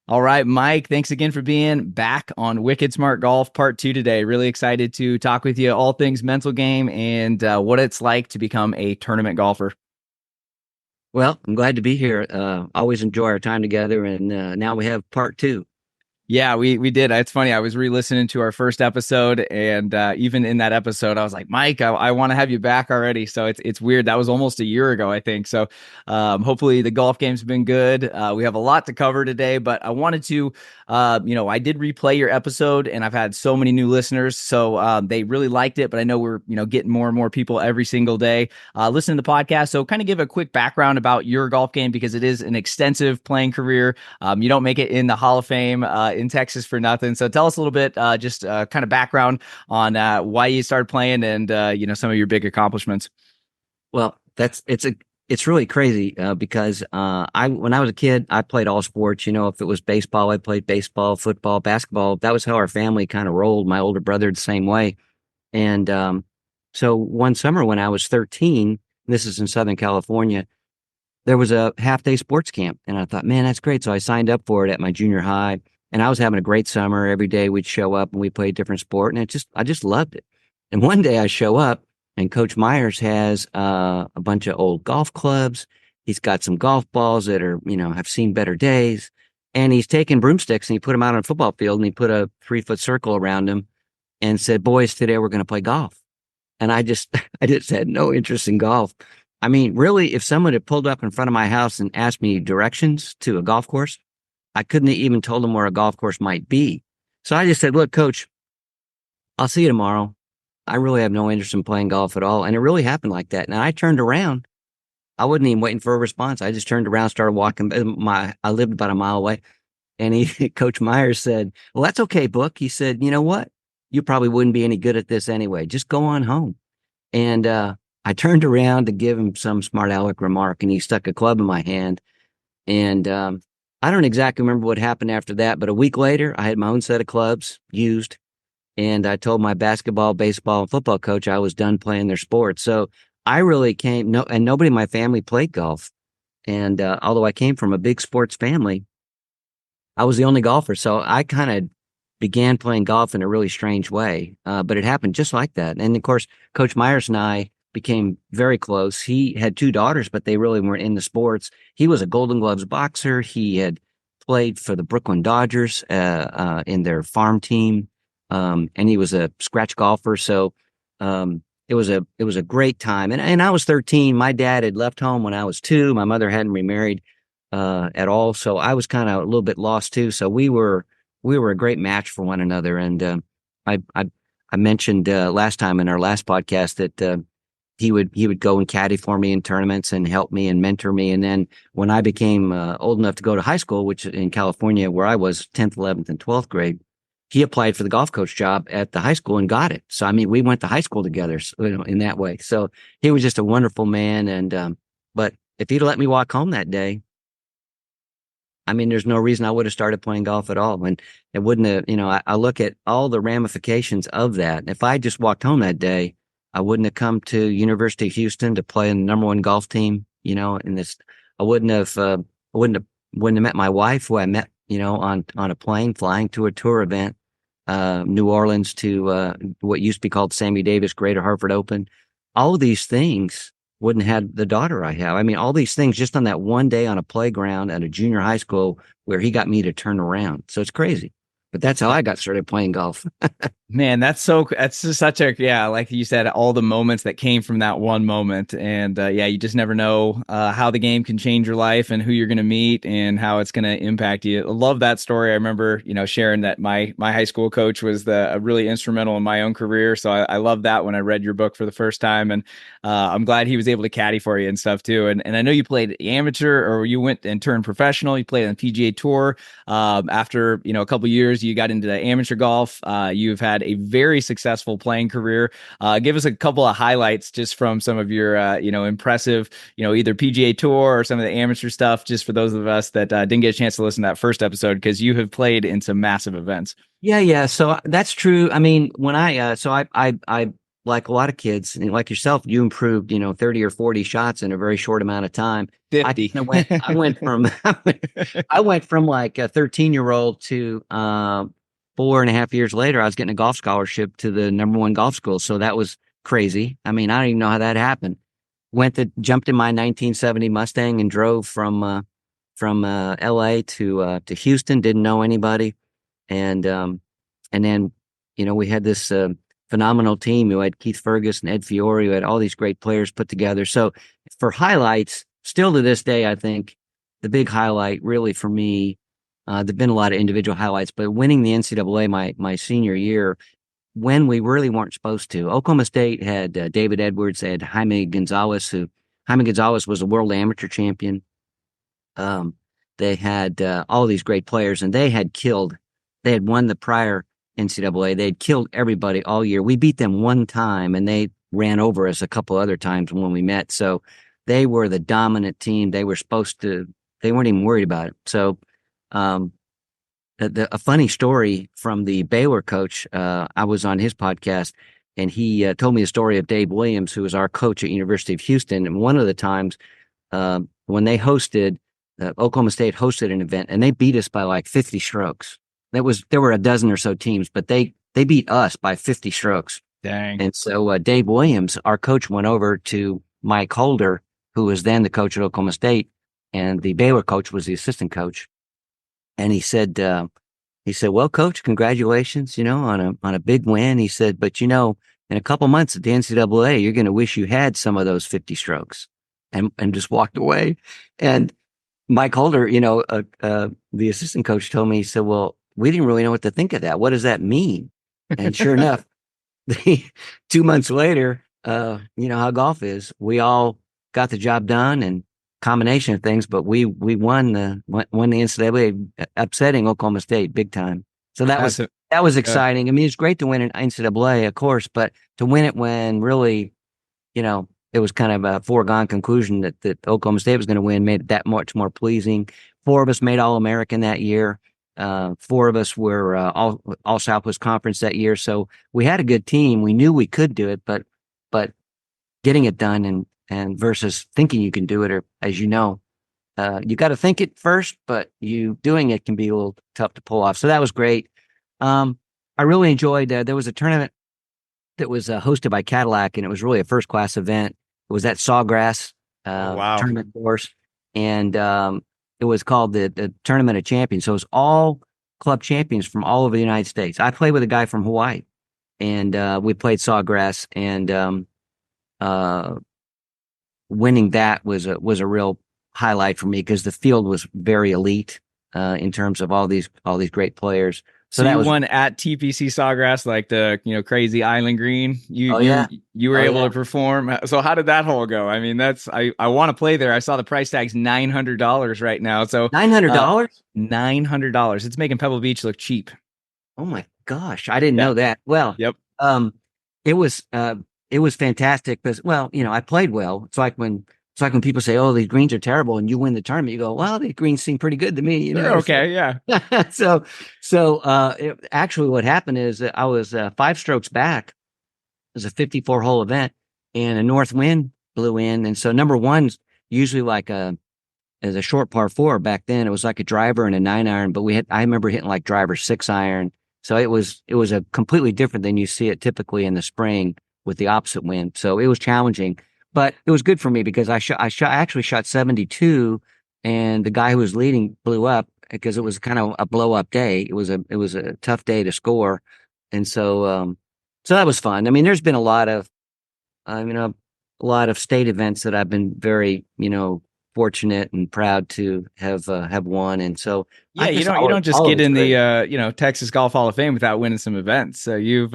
All right, Mike, thanks again for being back on Wicked Smart Golf Part 2 today. Really excited to talk with you all things mental game and what it's like to become a tournament golfer. Well, I'm glad to be here. Always enjoy our time together, and now we have part two. Yeah, we did. It's funny. I was re-listening to our first episode, and even in that episode, I was like, Mike, I want to have you back already. So it's weird. That was almost a year ago, I think. So hopefully the golf game's been good. We have a lot to cover today, but I wanted to, I did replay your episode, and I've had so many new listeners, so they really liked it. But I know we're getting more and more people every single day listening to the podcast. So kind of give a quick background about your golf game because it is an extensive playing career. You don't make it in the Hall of Fame in Texas for nothing. So tell us a little bit, just kind of background on why you started playing and some of your big accomplishments. Well, it's really crazy because I when I was a kid, I played all sports. If it was baseball, I played baseball, football, basketball. That was how our family kind of rolled. My older brother the same way. And so one summer when I was 13, this is in Southern California, there was a half day sports camp, and I thought, man, that's great. So I signed up for it at my junior high, and I was having a great summer. Every day we'd show up and we played a different sport, and I just loved it. And one day I show up, and Coach Myers has a bunch of old golf clubs. He's got some golf balls that are, have seen better days, and he's taken broomsticks and he put them out on a football field, and he put a 3 foot circle around them, and said, "Boys, today we're going to play golf." And I just, I just had no interest in golf. I mean, really, if someone had pulled up in front of my house and asked me directions to a golf course, I couldn't have even told them where a golf course might be. So I just said, "Look, coach, I'll see you tomorrow. I really have no interest in playing golf at all." And it really happened like that. And I turned around. I wasn't even waiting for a response. I just turned around, started walking. I lived about a mile away. And Coach Myers said, "Well, that's okay, Book." He said, "You know what? You probably wouldn't be any good at this anyway. Just go on home." And I turned around to give him some smart aleck remark, and he stuck a club in my hand. And I don't exactly remember what happened after that, but a week later, I had my own set of clubs used, and I told my basketball, baseball, and football coach I was done playing their sports. So I really came, no, and nobody in my family played golf. And although I came from a big sports family, I was the only golfer. So I kind of began playing golf in a really strange way. But it happened just like that. And of course, Coach Myers and I became very close. He had two daughters, but they really weren't in the sports. He was a Golden Gloves boxer. He had played for the Brooklyn Dodgers in their farm team, and he was a scratch golfer. So it was a great time. And I was 13. My dad had left home when I was 2. My mother hadn't remarried at all, so I was kind of a little bit lost too. So we were a great match for one another. And I mentioned last time in our last podcast that he would go and caddy for me in tournaments and help me and mentor me. And then when I became old enough to go to high school, which in California where I was 10th, 11th, and 12th grade, he applied for the golf coach job at the high school and got it. So I mean, we went to high school together, in that way. So he was just a wonderful man. And but if he'd let me walk home that day, I mean, there's no reason I would have started playing golf at all. And it wouldn't have, I look at all the ramifications of that. If I just walked home that day, I wouldn't have come to University of Houston to play in the #1 golf team, in this, I wouldn't have met my wife who I met, on a plane flying to a tour event, New Orleans to, what used to be called Sammy Davis Greater Hartford Open. All of these things wouldn't have had the daughter I have. I mean, all these things just on that one day on a playground at a junior high school where he got me to turn around. So it's crazy. But that's how I got started playing golf. Man, that's just such a, yeah, like you said, all the moments that came from that one moment. And yeah, you just never know how the game can change your life and who you're going to meet and how it's going to impact you. I love that story. I remember, sharing that my high school coach was really instrumental in my own career. So I love that when I read your book for the first time. And I'm glad he was able to caddy for you and stuff too. And I know you played amateur, or you went and turned professional. You played on the PGA Tour. After, a couple years, you got into the amateur golf. You've had a very successful playing career. Give us a couple of highlights just from some of your, impressive, either PGA Tour or some of the amateur stuff, just for those of us that didn't get a chance to listen to that first episode, because you have played in some massive events. Yeah, yeah. So that's true. I mean, when I like a lot of kids, and like yourself, you improved, 30 or 40 shots in a very short amount of time. I 50. kind of went, I went from, I went from like a 13-year-old to 4.5 years later, I was getting a golf scholarship to the #1 golf school. So that was crazy. I mean, I don't even know how that happened. Jumped in my 1970 Mustang and drove from LA to Houston. Didn't know anybody, and then we had this phenomenal team who had Keith Ferguson, Ed Fiore, who had all these great players put together. So for highlights, still to this day, I think the big highlight really for me, there've been a lot of individual highlights, but winning the NCAA my senior year when we really weren't supposed to. Oklahoma State had David Edwards, they had Jaime Gonzalez was a world amateur champion. They had all these great players, and they had won the prior NCAA. They had killed everybody all year. We beat them one time, and they ran over us a couple other times when we met. So they were the dominant team. They weren't even worried about it. So, a funny story from the Baylor coach, I was on his podcast, and he told me a story of Dave Williams, who was our coach at University of Houston. And one of the times when they Oklahoma State hosted an event, and they beat us by like 50 strokes. There were a dozen or so teams, but they beat us by 50 strokes. Dang. And so Dave Williams, our coach, went over to Mike Holder, who was then the coach at Oklahoma State, and the Baylor coach was the assistant coach. And he said, "Well, coach, congratulations, on a big win." He said, "But in a couple months at the NCAA, you're going to wish you had some of those 50 strokes," and just walked away. And Mike Holder, the assistant coach, told me, he said, "Well, we didn't really know what to think of that. What does that mean?" And sure enough, 2 months later, how golf is. We all got the job done, and combination of things, but we won the NCAA, upsetting Oklahoma State big time. So that was exciting. I mean, it's great to win an NCAA, of course, but to win it when really, it was kind of a foregone conclusion that Oklahoma State was going to win made it that much more pleasing. 4 of us made All-American that year. 4 of us were all Southwest Conference that year. So we had a good team. We knew we could do it, but getting it done and versus thinking you can do it, or as you got to think it first, but you doing it can be a little tough to pull off. So that was great. I really enjoyed. There was a tournament that was hosted by Cadillac, and it was really a first class event. It was at Sawgrass Wow. tournament course, and it was called the Tournament of Champions. So it was all club champions from all over the United States. I played with a guy from Hawaii, and we played Sawgrass, and winning that was a real highlight for me because the field was very elite in terms of all these great players. So that was won at TPC Sawgrass, like the crazy Island Green. You were able to perform. So how did that hole go? I mean, I want to play there. I saw the price tag's $900 right now. So $900. $900. It's making Pebble Beach look cheap. Oh my gosh, I didn't know that. Well, yep. It was fantastic because, I played well. It's like when people say, "Oh, these greens are terrible," and you win the tournament, you go, "Well, the greens seem pretty good to me." They're okay, yeah. Actually, what happened is that I was 5 strokes back. It was a 54-hole event, and a north wind blew in, and so number one's usually as a short par 4 back then. It was like a driver and a 9-iron, but I remember hitting like driver 6-iron. So it was a completely different than you see it typically in the spring with the opposite wind. So it was challenging. But it was good for me because I actually shot 72, and the guy who was leading blew up because it was kind of a blow up day. It was a tough day to score, and so that was fun. I mean, there's been a lot of state events that I've been very fortunate and proud to have won, and so yeah, you don't just get in the Texas Golf Hall of Fame without winning some events. So you've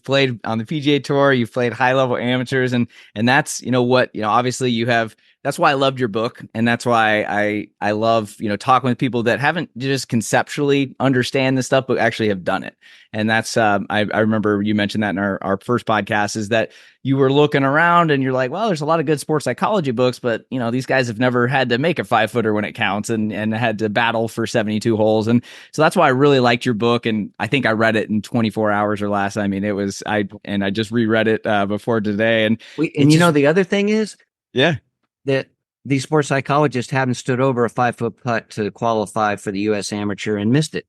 played on the PGA Tour, you've played high level amateurs, and that's obviously you have that's why I loved your book, and that's why I love, talking with people that haven't just conceptually understand this stuff, but actually have done it. And that's I remember you mentioned that in our first podcast, is that you were looking around and you're like, well, there's a lot of good sports psychology books, but these guys have never had to make a 5-footer when it counts, and had to battle for 72 holes. And so that's why I really liked your book, and I think I read it in 24 hours or less. I mean, I just reread it before today, and it And just the other thing is yeah. that these sports psychologists haven't stood over a 5-foot putt to qualify for the U.S. Amateur and missed it.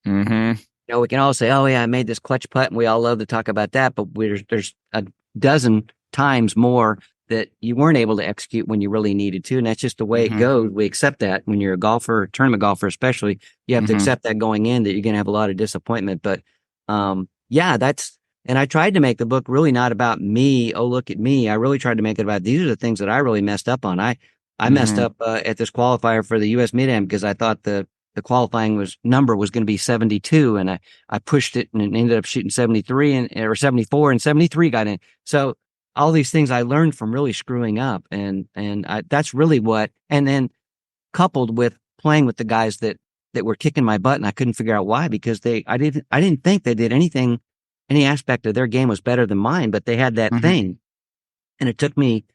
Mm-hmm. We can all say, "Oh yeah, I made this clutch putt," and we all love to talk about that. But there's a dozen times more that you weren't able to execute when you really needed to, and that's just the way it Mm-hmm. goes. We accept that when you're a golfer, tournament golfer especially. You have to Mm-hmm. accept that going in, that you're going to have a lot of disappointment. But yeah, that's. And I tried to make the book really not about me. Oh, look at me. I really tried to make it about these are the things that I really messed up on. I messed Mm-hmm. up at this qualifier for the U.S. Mid-Am because I thought the qualifying number was going to be 72, and I pushed it and ended up shooting 73 or 74, and 73 got in. So all these things I learned from really screwing up, and that's really what. And then coupled with playing with the guys that were kicking my butt, and I couldn't figure out why, because I didn't think they did any aspect of their game was better than mine, but they had that Mm-hmm. thing, and it took me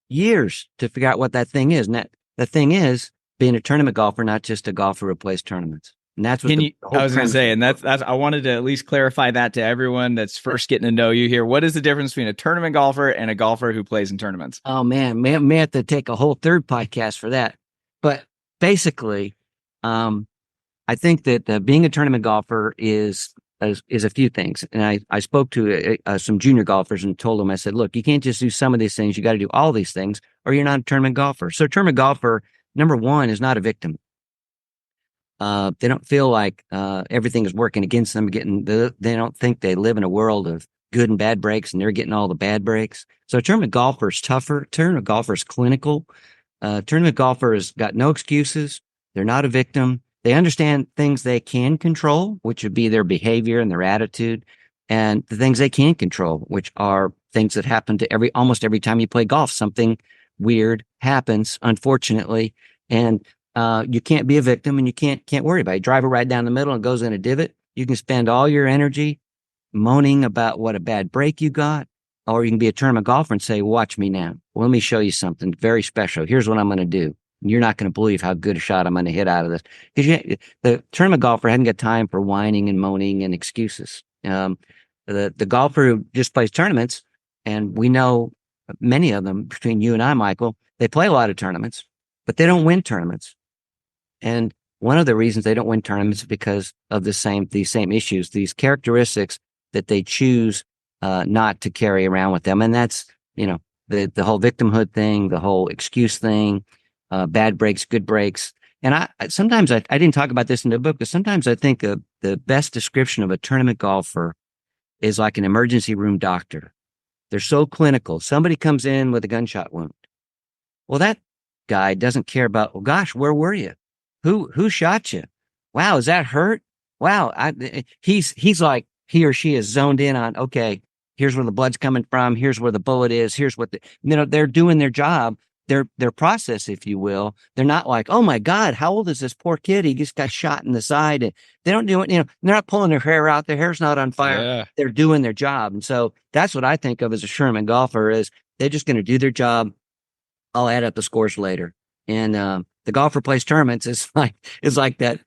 years to figure out what that thing is. And the thing is being a tournament golfer, not just a golfer who plays tournaments. And that's what Can the you? whole I was going to premise say, of and the book. that's I wanted to at least clarify that to everyone that's first getting to know you here. What is the difference between a tournament golfer and a golfer who plays in tournaments? Oh man, may have to take a whole third podcast for that. But basically, um, I think that being a tournament golfer is a few things. And I spoke to some junior golfers and told them, I said, look, you can't just do some of these things. You got to do all these things, or you're not a tournament golfer. So, a tournament golfer, number one, is not a victim. They don't feel like everything is working against them. They don't think they live in a world of good and bad breaks, and they're getting all the bad breaks. So, a tournament golfer is tougher. Tournament golfer is clinical. Tournament golfer has got no excuses. They're not a victim. They understand things they can control, which would be their behavior and their attitude, and the things they can't control, which are things that happen to almost every time you play golf. Something weird happens, unfortunately, and you can't be a victim, and you can't worry about it. You drive it right down the middle and it goes in a divot. You can spend all your energy moaning about what a bad break you got, or you can be a tournament golfer and say, watch me now. Well, let me show you something very special. Here's what I'm going to do. You're not going to believe how good a shot I'm going to hit out of this. Because the tournament golfer hadn't got time for whining and moaning and excuses. The golfer who just plays tournaments, and we know many of them between you and I, Michael, they play a lot of tournaments, but they don't win tournaments. And one of the reasons they don't win tournaments is because of these same issues, these characteristics that they choose not to carry around with them. And that's, the whole victimhood thing, the whole excuse thing, bad breaks, good breaks. And sometimes I didn't talk about this in the book, but sometimes I think the best description of a tournament golfer is like an emergency room doctor. They're so clinical. Somebody comes in with a gunshot wound. Well, that guy doesn't care about, well, gosh, where were you? Who shot you? Wow, is that hurt? Wow, he's like, he or she is zoned in on, okay, here's where the blood's coming from, here's where the bullet is, here's what they're doing their job, their process, if you will. They're not like, oh my God, how old is this poor kid? He just got shot in the side. And they don't do it, they're not pulling their hair out, their hair's not on fire. Yeah. They're doing their job. And so that's what I think of as a Sherman golfer, is they're just going to do their job. I'll add up the scores later. And the golfer plays tournaments is like the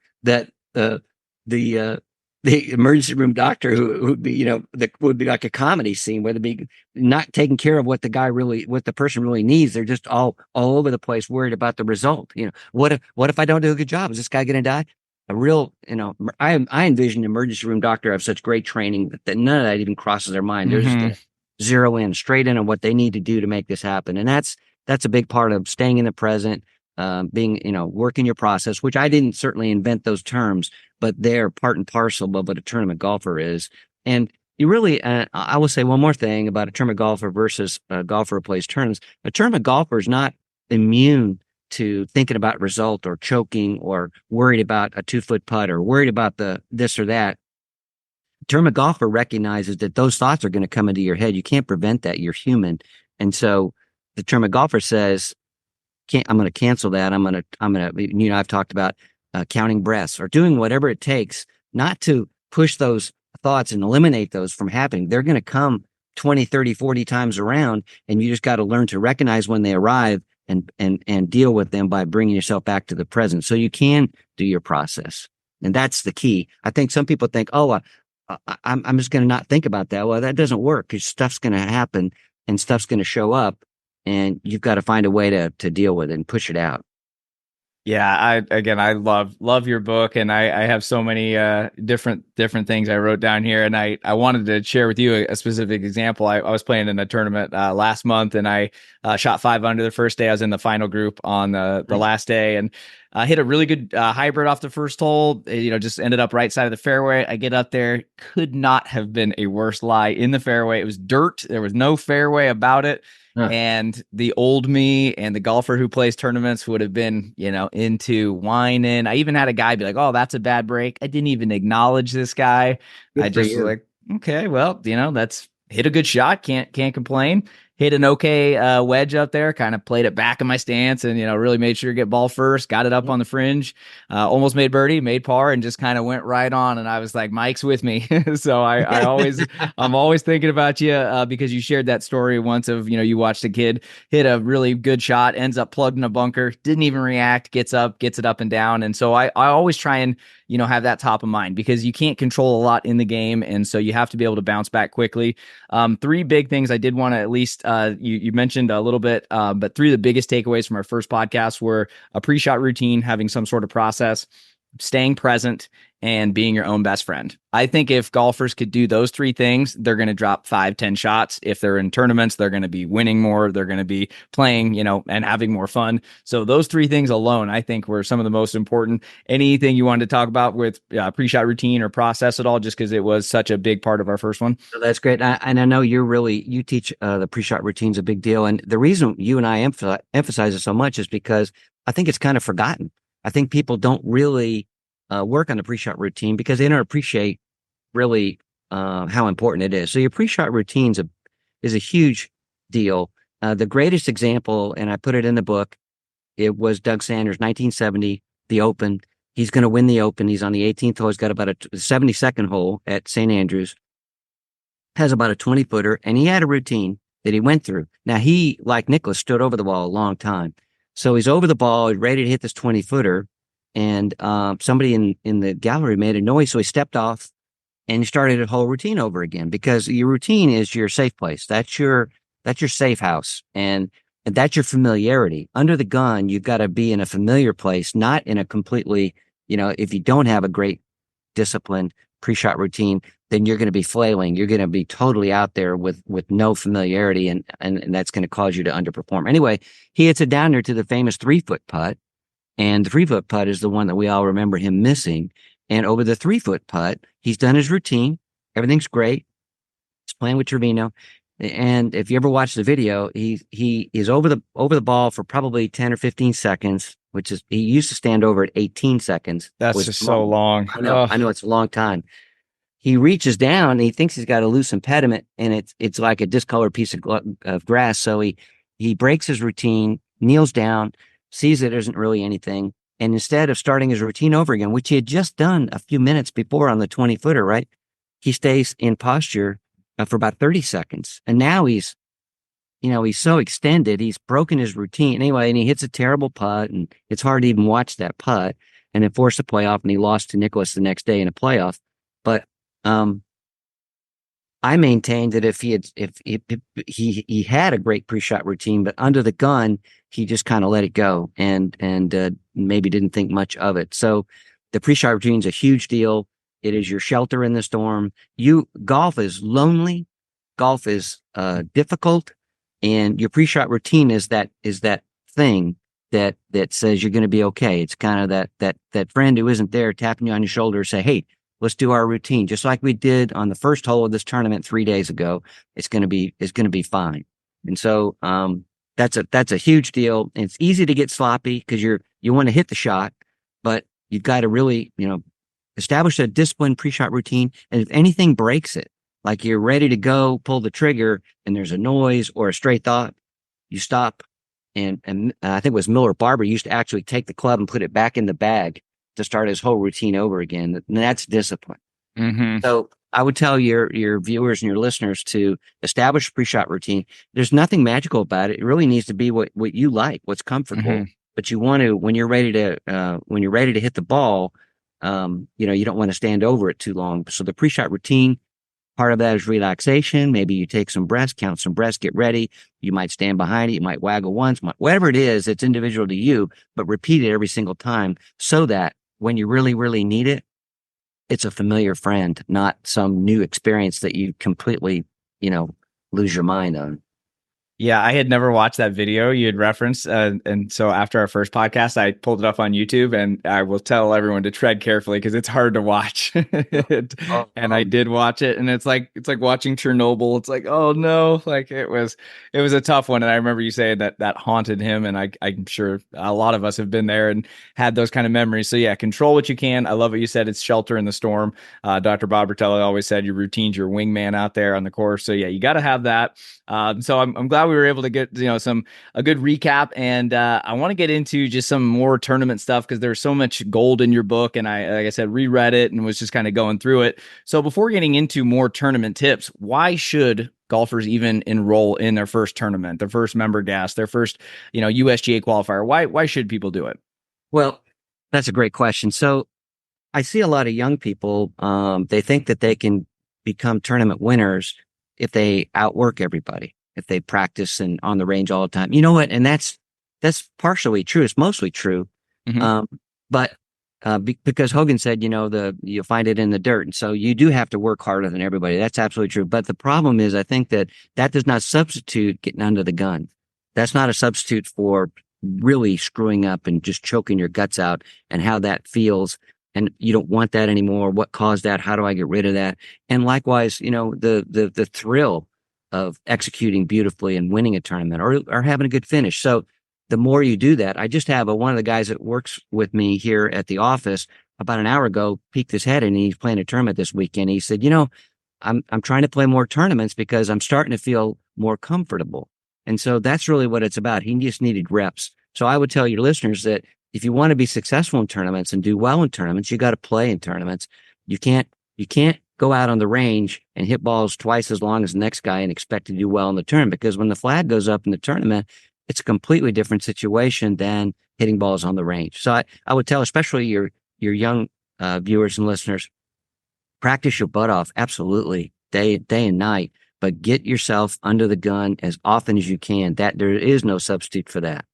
emergency room doctor who would be, that would be like a comedy scene where they'd be not taking care of what the person really needs. They're just all over the place, worried about the result. What if I don't do a good job? Is this guy going to die? A real, I envision an emergency room doctor have such great training that none of that even crosses their mind. They're just going to zero in straight in on what they need to do to make this happen. And that's a big part of staying in the present, being, working your process, which I didn't certainly invent those terms, but they're part and parcel of what a tournament golfer is. And you really, I will say one more thing about a tournament golfer versus a golfer who plays tournaments. A tournament golfer is not immune to thinking about result or choking or worried about a 2-foot putt or worried about this or that. A tournament golfer recognizes that those thoughts are going to come into your head. You can't prevent that. You're human. And so the tournament golfer says, I'm going to cancel that. I've talked about counting breaths or doing whatever it takes not to push those thoughts and eliminate those from happening. They're going to come 20, 30, 40 times around, and you just got to learn to recognize when they arrive and deal with them by bringing yourself back to the present so you can do your process. And that's the key. I think some people think, oh, I'm just going to not think about that. Well, that doesn't work because stuff's going to happen and stuff's going to show up, and you've got to find a way to deal with it and push it out. Yeah, I love your book, and I have so many different things I wrote down here, and I wanted to share with you a specific example. I was playing in a tournament last month, and I shot 5 under the first day. I was in the final group on the last day, and hit a really good hybrid off the first hole. Just ended up right side of the fairway. I get up there, could not have been a worse lie in the fairway. It was dirt. There was no fairway about it. Huh. And the old me and the golfer who plays tournaments would have been, into whining. I even had a guy be like, "Oh, that's a bad break." I didn't even acknowledge this guy. I Good for just was you. like, "Okay, well, that's hit a good shot. Can't complain." Hit an okay wedge up there, kind of played it back in my stance and, really made sure to get ball first, got it up on the fringe, almost made birdie, made par, and just kind of went right on. And I was like, Mike's with me. So I'm always thinking about you because you shared that story once of, you watched a kid hit a really good shot, ends up plugged in a bunker, didn't even react, gets it up and down. And so I always try and, have that top of mind because you can't control a lot in the game. And so you have to be able to bounce back quickly. 3 big things I did want to at least, you mentioned a little bit, but 3 of the biggest takeaways from our first podcast were a pre-shot routine, having some sort of process, staying present, and being your own best friend. I think if golfers could do those 3 things, they're going to drop 5, 10 shots. If they're in tournaments, they're going to be winning more. They're going to be playing, and having more fun. So those 3 things alone, I think, were some of the most important. Anything you wanted to talk about with pre-shot routine or process at all, just because it was such a big part of our first one? So that's great. And I know you teach the pre-shot routine's a big deal. And the reason you and I emphasize it so much is because I think it's kind of forgotten. I think people don't really work on the pre-shot routine because they don't appreciate really how important it is. So your pre-shot routine is a huge deal. The greatest example, and I put it in the book, it was Doug Sanders, 1970, the Open. He's going to win the Open. He's on the 18th hole. He's got about a 72nd hole at St. Andrews. Has about a 20-footer, and he had a routine that he went through. Now, he, like Nicklaus, stood over the ball a long time. So he's over the ball, ready to hit this 20-footer, and somebody in the gallery made a noise, so he stepped off, and he started a whole routine over again, because your routine is your safe place. That's your safe house, and that's your familiarity. Under the gun, you've got to be in a familiar place, not in a completely, if you don't have a great disciplined pre-shot routine, then you're going to be flailing. You're going to be totally out there with no familiarity, and that's going to cause you to underperform. Anyway, he hits it down there to the famous 3-foot putt, and the 3-foot putt is the one that we all remember him missing. And over the 3-foot putt, he's done his routine. Everything's great. He's playing with Trevino. And if you ever watch the video, he is over the ball for probably 10 or 15 seconds, which is, he used to stand over at 18 seconds. That's just so long. I know it's a long time. He reaches down and he thinks he's got a loose impediment, and it's like a discolored piece of grass. So he breaks his routine, kneels down, sees that there isn't really anything. And instead of starting his routine over again, which he had just done a few minutes before on the 20-footer, right? He stays in posture for about 30 seconds. And now he's so extended, he's broken his routine. Anyway, and he hits a terrible putt, and it's hard to even watch that putt, and then forced a playoff, and he lost to Nicklaus the next day in a playoff. But I maintained that if he had a great pre-shot routine, but under the gun, he just kind of let it go and maybe didn't think much of it. So the pre-shot routine is a huge deal. It is your shelter in the storm. Golf is lonely. Golf is difficult, and your pre-shot routine is that thing that says you're going to be okay. It's kind of that friend who isn't there tapping you on your shoulder, say, "Hey, let's do our routine, just like we did on the first hole of this tournament 3 days ago. It's going to be fine." And so that's a huge deal. And it's easy to get sloppy because you want to hit the shot, but you've got to really establish a disciplined pre-shot routine. And if anything breaks it, like you're ready to go pull the trigger and there's a noise or a stray thought, you stop, and I think it was Miller Barber used to actually take the club and put it back in the bag to start his whole routine over again. And that's discipline. Hmm. So I would tell your viewers and your listeners to establish a pre-shot routine. There's nothing magical about it. It really needs to be what you like, what's comfortable. Hmm. But you want to when you're ready to hit the ball, you don't want to stand over it too long. So the pre-shot routine, part of that is relaxation. Maybe you take some breaths, count some breaths, get ready. You might stand behind it. You might waggle once, whatever it is. It's individual to you, but repeat it every single time so that when you really, really need it, it's a familiar friend, not some new experience that you completely, lose your mind on. Yeah, I had never watched that video you had referenced. And so after our first podcast, I pulled it up on YouTube, and I will tell everyone to tread carefully because it's hard to watch. Oh, And I did watch it, and it's like watching Chernobyl. It's like, oh no, like it was a tough one. And I remember you saying that haunted him, and I'm sure a lot of us have been there and had those kind of memories. So yeah, control what you can. I love what you said. It's shelter in the storm. Dr. Bob Bertelli always said your routine's your wingman out there on the course. So yeah, you got to have that. So I'm glad we were able to get a good recap, and I want to get into just some more tournament stuff because there's so much gold in your book, and I, like I said, reread it and was just kind of going through it. So before getting into more tournament tips, why should golfers even enroll in their first tournament, their first member gas, their first USGA qualifier? Why should people do it? well, that's a great question. So I see a lot of young people. They think that they can become tournament winners if they outwork everybody, if they practice and on the range all the time. You know what? And that's partially true. It's mostly true. Hmm. Um, but because Hogan said, you'll find it in the dirt, and so you do have to work harder than everybody. That's absolutely true. But the problem is, I think that does not substitute getting under the gun. That's not a substitute for really screwing up and just choking your guts out and how that feels. And you don't want that anymore. What caused that? How do I get rid of that? And likewise, the thrill of executing beautifully and winning a tournament or having a good finish. So the more you do that, I just have one of the guys that works with me here at the office about an hour ago peeked his head and he's playing a tournament this weekend. He said, I'm trying to play more tournaments because I'm starting to feel more comfortable. And so that's really what it's about. He just needed reps. So I would tell your listeners that if you want to be successful in tournaments and do well in tournaments, you got to play in tournaments. You can't go out on the range and hit balls twice as long as the next guy and expect to do well in the tournament, because when the flag goes up in the tournament, it's a completely different situation than hitting balls on the range. So I would tell, especially your young viewers and listeners, practice your butt off. Absolutely. Day and night, but get yourself under the gun as often as you can. That there is no substitute for that.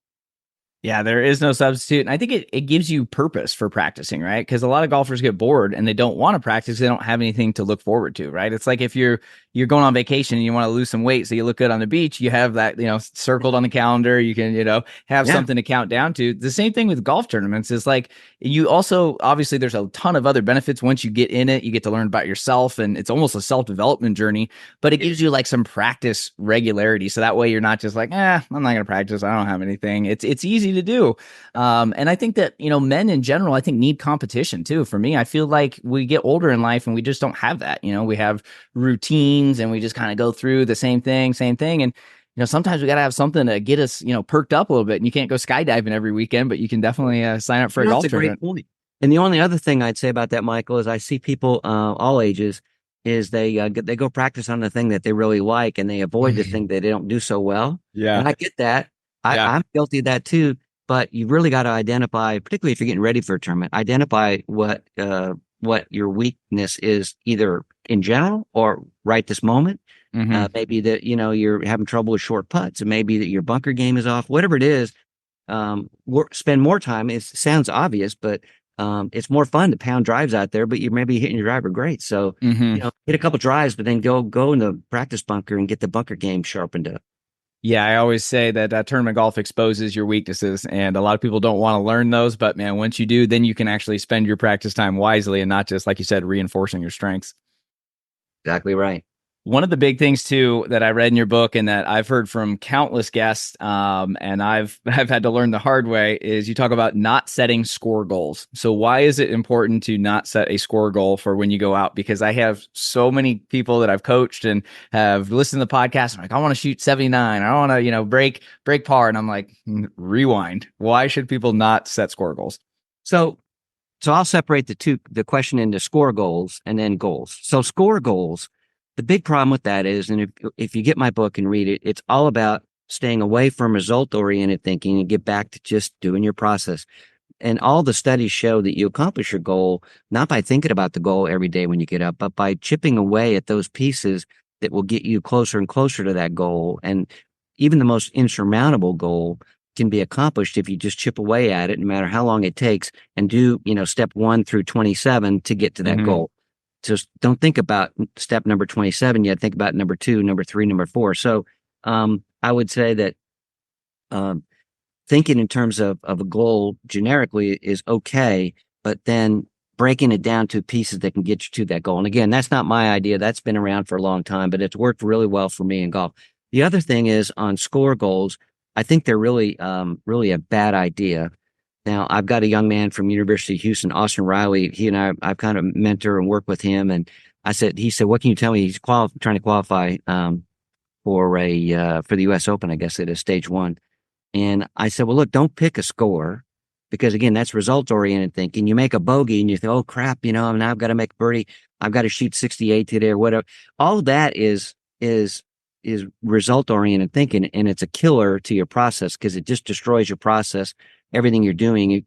Yeah, there is no substitute. And I think it gives you purpose for practicing, right? Because a lot of golfers get bored and they don't want to practice. They don't have anything to look forward to, right? It's like if you're going on vacation and you want to lose some weight so you look good on the beach, you have that, circled on the calendar. You can, have Yeah. something to count down to. The same thing with golf tournaments is like you also, obviously, there's a ton of other benefits once you get in it. You get to learn about yourself, and it's almost a self-development journey, but it gives you like some practice regularity. So that way you're not just like, I'm not going to practice. I don't have anything. It's easy to do. And I think that, men in general, I think need competition too. For me, I feel like we get older in life and we just don't have that. We have routines and we just kind of go through the same thing. And, sometimes we got to have something to get us, perked up a little bit. And you can't go skydiving every weekend, but you can definitely sign up for a golf That's a great tournament. point. And the only other thing I'd say about that, Michael, is I see people all ages is they go practice on the thing that they really like and they avoid the thing that they don't do so well. Yeah. And I get that. Yeah. I'm guilty of that too. But you really got to identify, particularly if you're getting ready for a tournament, identify what your weakness is, either in general or right this moment. Hmm. Maybe that you're having trouble with short putts, and maybe that your bunker game is off. Whatever it is, spend more time. It sounds obvious, but it's more fun to pound drives out there. But you're maybe hitting your driver great, so Hmm. hit a couple drives, but then go in the practice bunker and get the bunker game sharpened up. Yeah, I always say that tournament golf exposes your weaknesses, and a lot of people don't want to learn those. But man, once you do, then you can actually spend your practice time wisely and not just, like you said, reinforcing your strengths. Exactly right. One of the big things too that I read in your book and that I've heard from countless guests, and I've had to learn the hard way, is you talk about not setting score goals. So why is it important to not set a score goal for when you go out? Because I have so many people that I've coached and have listened to the podcast. I'm like, I want to shoot 79. I want to, break par. And I'm like, rewind. Why should people not set score goals? So I'll separate the question into score goals and then goals. So score goals, the big problem with that is, and if you get my book and read it, it's all about staying away from result-oriented thinking and get back to just doing your process. And all the studies show that you accomplish your goal, not by thinking about the goal every day when you get up, but by chipping away at those pieces that will get you closer and closer to that goal. And even the most insurmountable goal can be accomplished if you just chip away at it, no matter how long it takes, and do, step 1 through 27 to get to that goal. Just don't think about step number 27 yet. Think about number 2, number 3, number 4. So I would say that thinking in terms of a goal generically is okay, but then breaking it down to pieces that can get you to that goal. And again, that's not my idea. That's been around for a long time, but it's worked really well for me in golf. The other thing is on score goals, I think they're really a bad idea. Now, I've got a young man from University of Houston, Austin Riley. He and I've kind of mentor and work with him. And he said, what can you tell me? He's trying to qualify for the U.S. Open, I guess it is, stage 1. And I said, well, look, don't pick a score, because again, that's result-oriented thinking. You make a bogey and you think, oh crap, now I've got to make a birdie. I've got to shoot 68 today or whatever. All that is result-oriented thinking, and it's a killer to your process because it just destroys your process. Everything you're doing,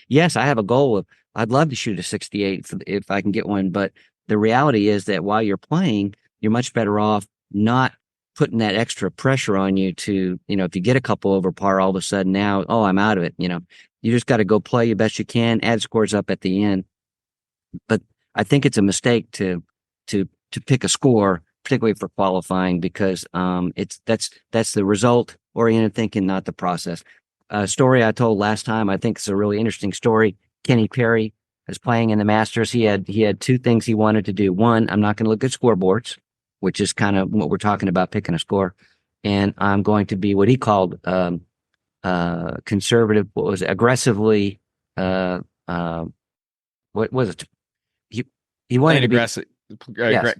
yes, I have a goal of, I'd love to shoot a 68 if I can get one, but the reality is that while you're playing, you're much better off not putting that extra pressure on you to, if you get a couple over par, all of a sudden now, oh, I'm out of it. You just got to go play your best you can, add scores up at the end. But I think it's a mistake to pick a score, particularly for qualifying, because that's the result oriented thinking, not the process. A story I told last time, I think it's a really interesting story. Kenny Perry is playing in the Masters. He had 2 things he wanted to do. One, I'm not going to look at scoreboards, which is kind of what we're talking about, picking a score. And I'm going to be what he called conservative, aggressively, what was it? He wanted to be aggressive.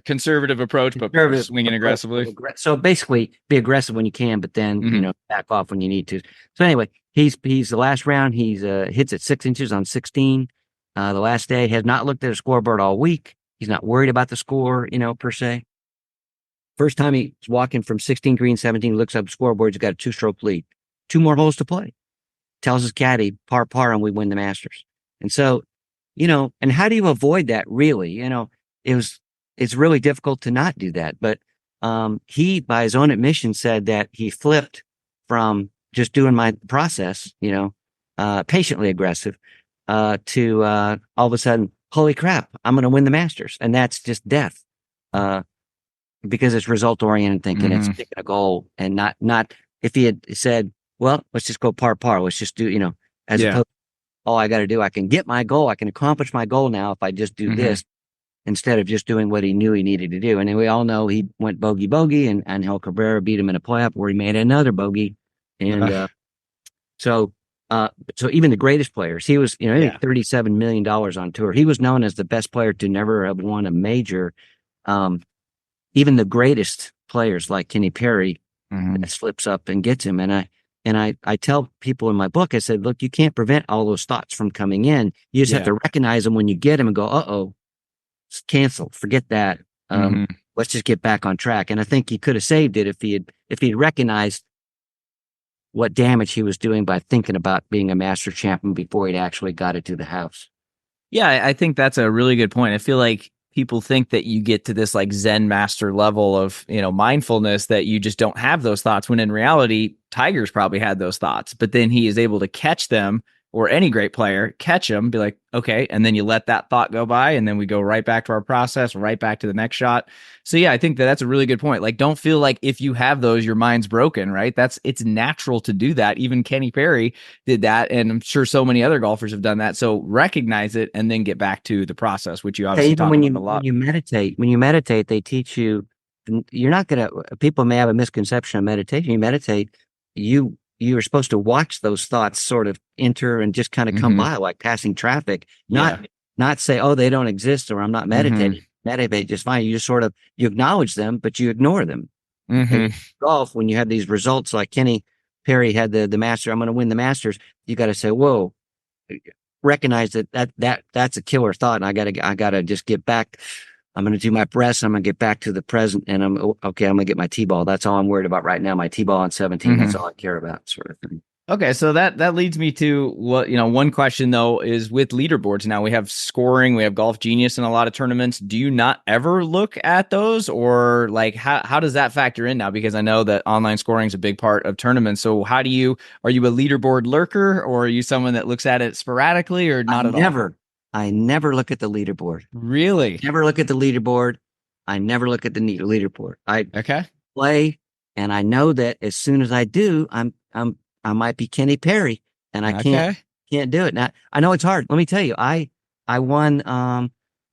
Conservative approach, but swinging aggressively. So basically, be aggressive when you can, but then back off when you need to. So anyway, he's the last round. He's hits at 6 inches on 16. The last day, has not looked at a scoreboard all week. He's not worried about the score, per se. First time he's walking from 16 green 17, looks up the scoreboard. He's got a 2-stroke lead, 2 more holes to play. Tells his caddy par, and we win the Masters. And so, and how do you avoid that? Really, it's really difficult to not do that. But he, by his own admission, said that he flipped from just doing my process, patiently aggressive, to all of a sudden, holy crap, I'm going to win the Masters. And that's just death, because it's result oriented thinking. It's picking a goal, and not if he had said, well, let's just go par. Let's just do, as opposed, all I got to do, I can get my goal. I can accomplish my goal now if I just do this, instead of just doing what he knew he needed to do. And we all know he went bogey, and Angel Cabrera beat him in a playoff where he made another bogey. And so even the greatest players, he was, $37 million on tour. He was known as the best player to never have won a major. Even the greatest players like Kenny Perry slips up and gets him. And I tell people in my book, I said, look, you can't prevent all those thoughts from coming in. You just have to recognize them when you get them and go, uh-oh, it's canceled. Forget that. Let's just get back on track. And I think he could have saved it if he'd recognized what damage he was doing by thinking about being a master champion before he'd actually got it to the house. Yeah, I think that's a really good point. I feel like people think that you get to this like Zen master level of, mindfulness, that you just don't have those thoughts, when in reality, Tiger's probably had those thoughts, but then he is able to catch them, or any great player, catch them, be like, okay. And then you let that thought go by, and then we go right back to our process, right back to the next shot. So yeah, I think that's a really good point. Like, don't feel like if you have those, your mind's broken, right? It's natural to do that. Even Kenny Perry did that. And I'm sure so many other golfers have done that. So recognize it and then get back to the process, which you obviously talk about a lot. When you meditate, they teach you you're not going to, people may have a misconception of meditation. You meditate, you are supposed to watch those thoughts sort of enter and just kind of come Hmm. by like passing traffic, Yeah. not say, oh, they don't exist or I'm not Hmm. meditating. Meditate just fine. You just sort of, you acknowledge them, but you ignore them. And Hmm. golf, when you have these results like Kenny Perry had the master, I'm going to win the Masters. You got to say, whoa, recognize that's a killer thought. And I gotta just get back. I'm going to do my breaths. I'm going to get back to the present and okay. I'm going to get my T-ball. That's all I'm worried about right now. My T-ball on 17. That's Hmm. all I care about, sort of thing. Okay, so that leads me to what, one question though is with leaderboards. Now we have scoring, we have Golf Genius in a lot of tournaments. Do you not ever look at those, or like how does that factor in now? Because I know that online scoring is a big part of tournaments. So are you a leaderboard lurker, or are you someone that looks at it sporadically, or I not at all? never, I never look at the leaderboard. Really? Never look at the leaderboard. I never look at the leaderboard. I Okay. play, and I know that as soon as I do, I might be Kenny Perry, and I Okay. can't do it. Now I know it's hard. Let me tell you, I won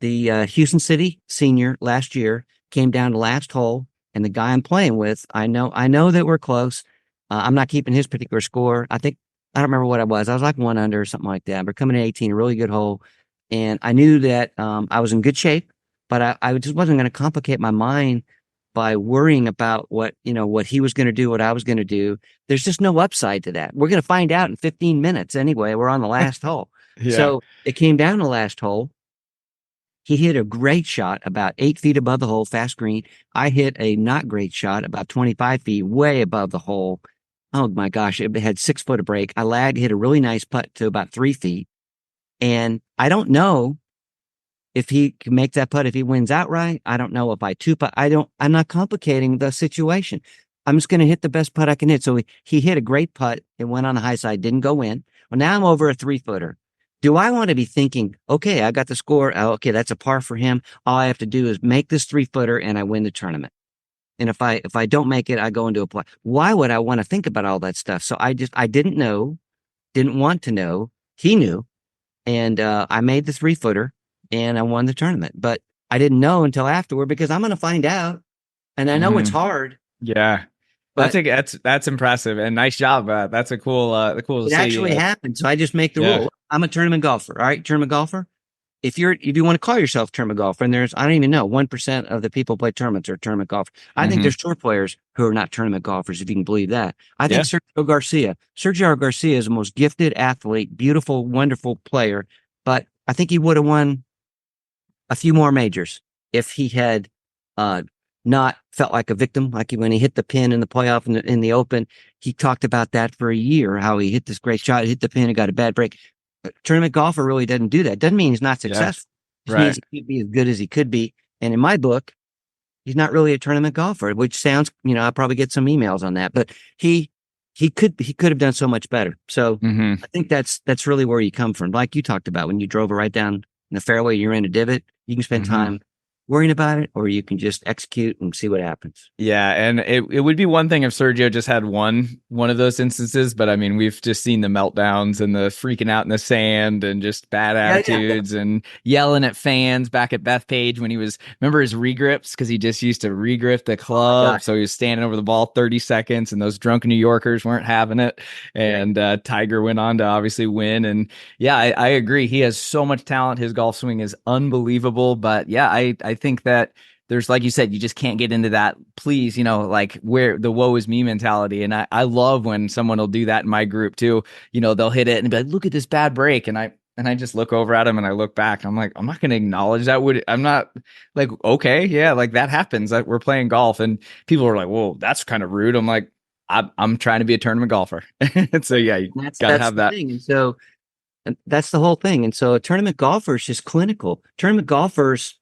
the Houston City Senior last year. Came down to last hole, and the guy I'm playing with, I know that we're close. I'm not keeping his particular score. I don't remember what I was. I was like 1 under or something like that. We're coming in 18, a really good hole, and I knew that I was in good shape, but I just wasn't going to complicate my mind by worrying about what he was going to do, what I was going to do. There's just no upside to that. We're going to find out in 15 minutes anyway. We're on the last hole. Yeah. So it came down to the last hole. He hit a great shot about 8 feet above the hole, fast green. I hit a not great shot about 25 feet, way above the hole. Oh my gosh, it had 6 foot of break. I lagged, hit a really nice putt to about 3 feet. And I don't know if he can make that putt, if he wins outright. I don't know if I two putt. I'm not complicating the situation. I'm just going to hit the best putt I can hit. So he hit a great putt. It went on the high side, didn't go in. Well, now I'm over a 3 footer. Do I want to be thinking, okay, I got the score. Oh, okay, that's a par for him. All I have to do is make this 3 footer and I win the tournament. And if I don't make it, I go into a play. Why would I want to think about all that stuff? So I didn't know, didn't want to know. He knew, and I made the 3 footer and I won the tournament. But I didn't know until afterward because I'm going to find out. And I know it's Hmm. hard, Yeah. but That's impressive and nice job. That's a cool to it see. actually happened. So I just make the Yeah. rule. I'm a tournament golfer. All right, tournament golfer. If you want to call yourself a tournament golfer, and I don't even know, 1% of the people who play tournaments are tournament golfers. I think Hmm. there's tour players who are not tournament golfers, if you can believe that. I think Yeah. Sergio Garcia is the most gifted athlete, beautiful, wonderful player, but I think he would have won a few more majors if he had uh, not felt like a victim. Like when he hit the pin in the playoff in the Open, he talked about that for a year, how he hit this great shot, hit the pin and got a bad break. A tournament golfer really doesn't do that. Doesn't mean he's not Yeah. successful. It just Right. means he could be as good as he could be. And in my book, he's not really a tournament golfer, which sounds, I'll probably get some emails on that, but he could have done so much better. So Hmm. I think that's really where you come from. Like you talked about when you drove it right down in the fairway, you're in a divot, you can spend Hmm. time worrying about it, or you can just execute and see what happens. Yeah, and it would be one thing if Sergio just had one of those instances, but I mean, we've just seen the meltdowns and the freaking out in the sand and just bad Yeah, yeah. attitudes and yelling at fans back at Bethpage when he was, remember his regrips, because he just used to regrip the Oh my club, gosh. so he was standing over the ball 30 seconds, and those drunken New Yorkers weren't having it, Yeah. and Tiger went on to obviously win, and yeah, I agree, he has so much talent, his golf swing is unbelievable, but yeah, I think that there's, like you said, you just can't get into that, please, like where the woe is me mentality. And I love when someone will do that in my group too. They'll hit it and be like, look at this bad break. And I just look over at him and I look back. I'm like, I'm not going to acknowledge that. I'm not like, okay, yeah, like that happens. Like, we're playing golf and people are like, whoa, that's kind of rude. I'm like, I'm trying to be a tournament golfer. And so, yeah, you got to That's have the that. thing. And that's the whole thing. And so a tournament golfer is just clinical. Tournament golfers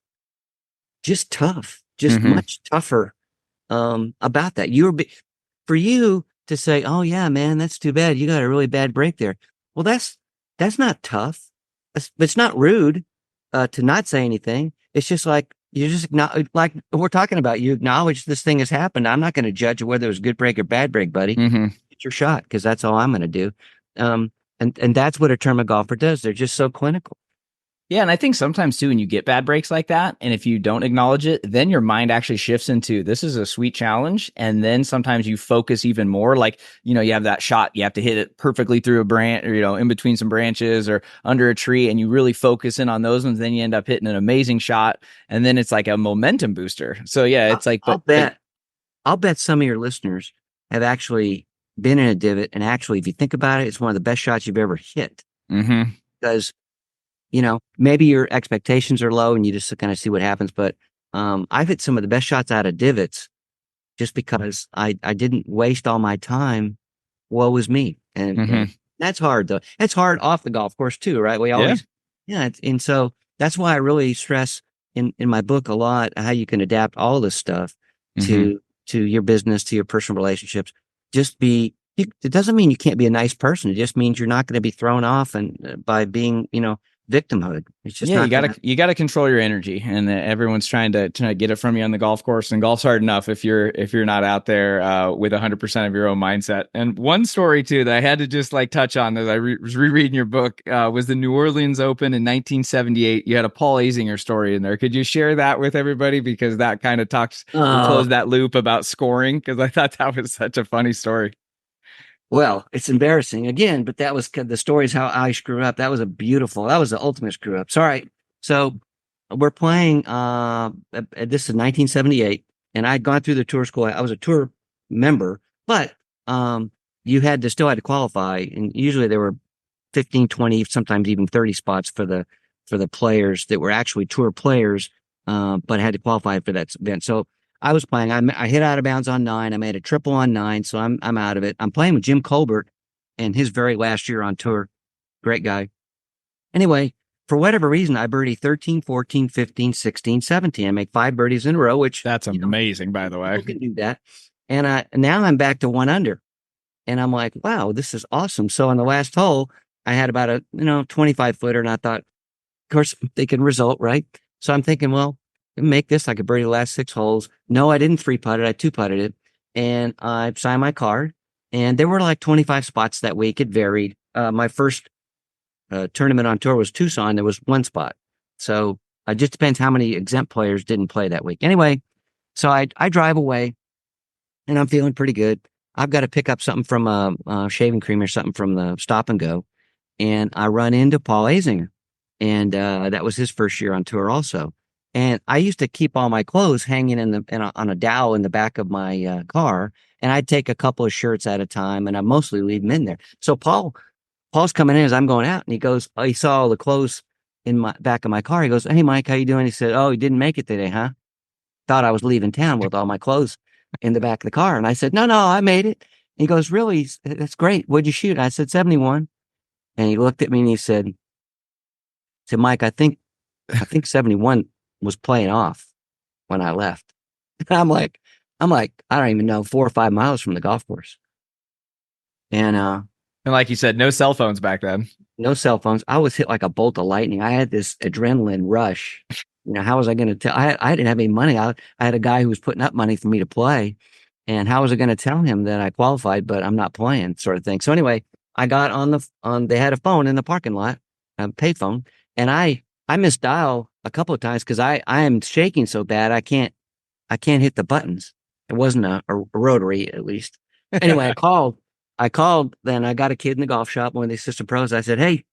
just tough, just Hmm. much tougher about that. For you to say, "Oh yeah, man, that's too bad. You got a really bad break there." Well, that's not tough. It's not rude to not say anything. It's just like you just like we're talking about. You acknowledge this thing has happened. I'm not going to judge whether it was a good break or bad break, buddy. Hmm. Get your shot because that's all I'm going to do. And that's what a tournament golfer does. They're just so clinical. Yeah, and I think sometimes too, when you get bad breaks like that, and if you don't acknowledge it, then your mind actually shifts into this is a sweet challenge. And then sometimes you focus even more. Like, you have that shot, you have to hit it perfectly through a branch or, in between some branches or under a tree, and you really focus in on those ones. Then you end up hitting an amazing shot. And then it's like a momentum booster. So yeah, I'll, it's like, I'll but bet, I'll bet some of your listeners have actually been in a divot, and actually, if you think about it, it's one of the best shots you've ever hit mhm. because maybe your expectations are low and you just kind of see what happens. But I've hit some of the best shots out of divots just because I didn't waste all my time. Woe was me, and Mhm. that's hard though. It's hard off the golf course too, right? We Yeah. always, yeah, and so that's why I really stress in my book a lot how you can adapt all this stuff Mhm. to your business, to your personal relationships. Just be. It doesn't mean you can't be a nice person. It just means you're not going to be thrown off and by being, victimhood. It's just Yeah, you not going gotta to. you gotta control your energy, and everyone's trying to get it from you on the golf course. And golf's hard enough if you're not out there with 100% of your own mindset. And one story too that I had to just like touch on as I was rereading your book was the New Orleans Open in 1978. You had a Paul Azinger story in there. Could you share that with everybody because that kind of talks will Oh, close that loop about scoring because I thought that was such a funny story. well, it's embarrassing again, but that was the story is how I screw up. That was the ultimate screw up. Sorry. So we're playing, this is 1978, and I'd gone through the tour school. I was a tour member, but, you still had to qualify. And usually there were 15, 20, sometimes even 30 spots for the players that were actually tour players, but had to qualify for that event. So I was playing. I hit out of bounds on 9. I made a triple on 9, so I'm out of it. I'm playing with Jim Colbert in his very last year on tour. Great guy. Anyway, for whatever reason, I birdie 13, 14, 15, 16, 17. I make 5 birdies in a row, which, That's amazing, by the way. people can do that. And now I'm back to 1 under. And I'm like, wow, this is awesome. So on the last hole, I had about a 25 footer, and I thought, of course, they can result, right? So I'm thinking, well, make this. I could birdie the last 6 holes. No, I didn't 3 putt it. I 2 putted it, and I signed my card. And there were like 25 spots that week. It varied. My first tournament on tour was Tucson. There was 1 spot. So it just depends how many exempt players didn't play that week. Anyway, so I drive away, and I'm feeling pretty good. I've got to pick up something from a shaving cream or something from the stop and go, and I run into Paul Azinger, and that was his first year on tour also. And I used to keep all my clothes hanging on a dowel in the back of my car, and I'd take a couple of shirts at a time, and I mostly leave them in there. So Paul's coming in as I'm going out, and he goes, oh, he saw all the clothes in my back of my car. He goes, hey Mike, how you doing? He said, oh, you didn't make it today, huh? Thought I was leaving town with all my clothes in the back of the car, and I said, no, I made it. He goes, really? That's great. What'd you shoot? I said 71. And he looked at me and he said, Mike, I think 71 was playing off when I left. I'm like, I don't even know, 4 or 5 miles from the golf course. And And like you said, no cell phones back then. no cell phones. I was hit like a bolt of lightning. I had this adrenaline rush. How was I going to tell? I didn't have any money. I had a guy who was putting up money for me to play. And how was I going to tell him that I qualified, but I'm not playing, sort of thing. So anyway, I got they had a phone in the parking lot, a payphone, and I missed dial a couple of times because I am shaking so bad I can't hit the buttons. It wasn't a rotary, at least. Anyway, I called, then I got a kid in the golf shop, one of the assistant pros. I said, hey,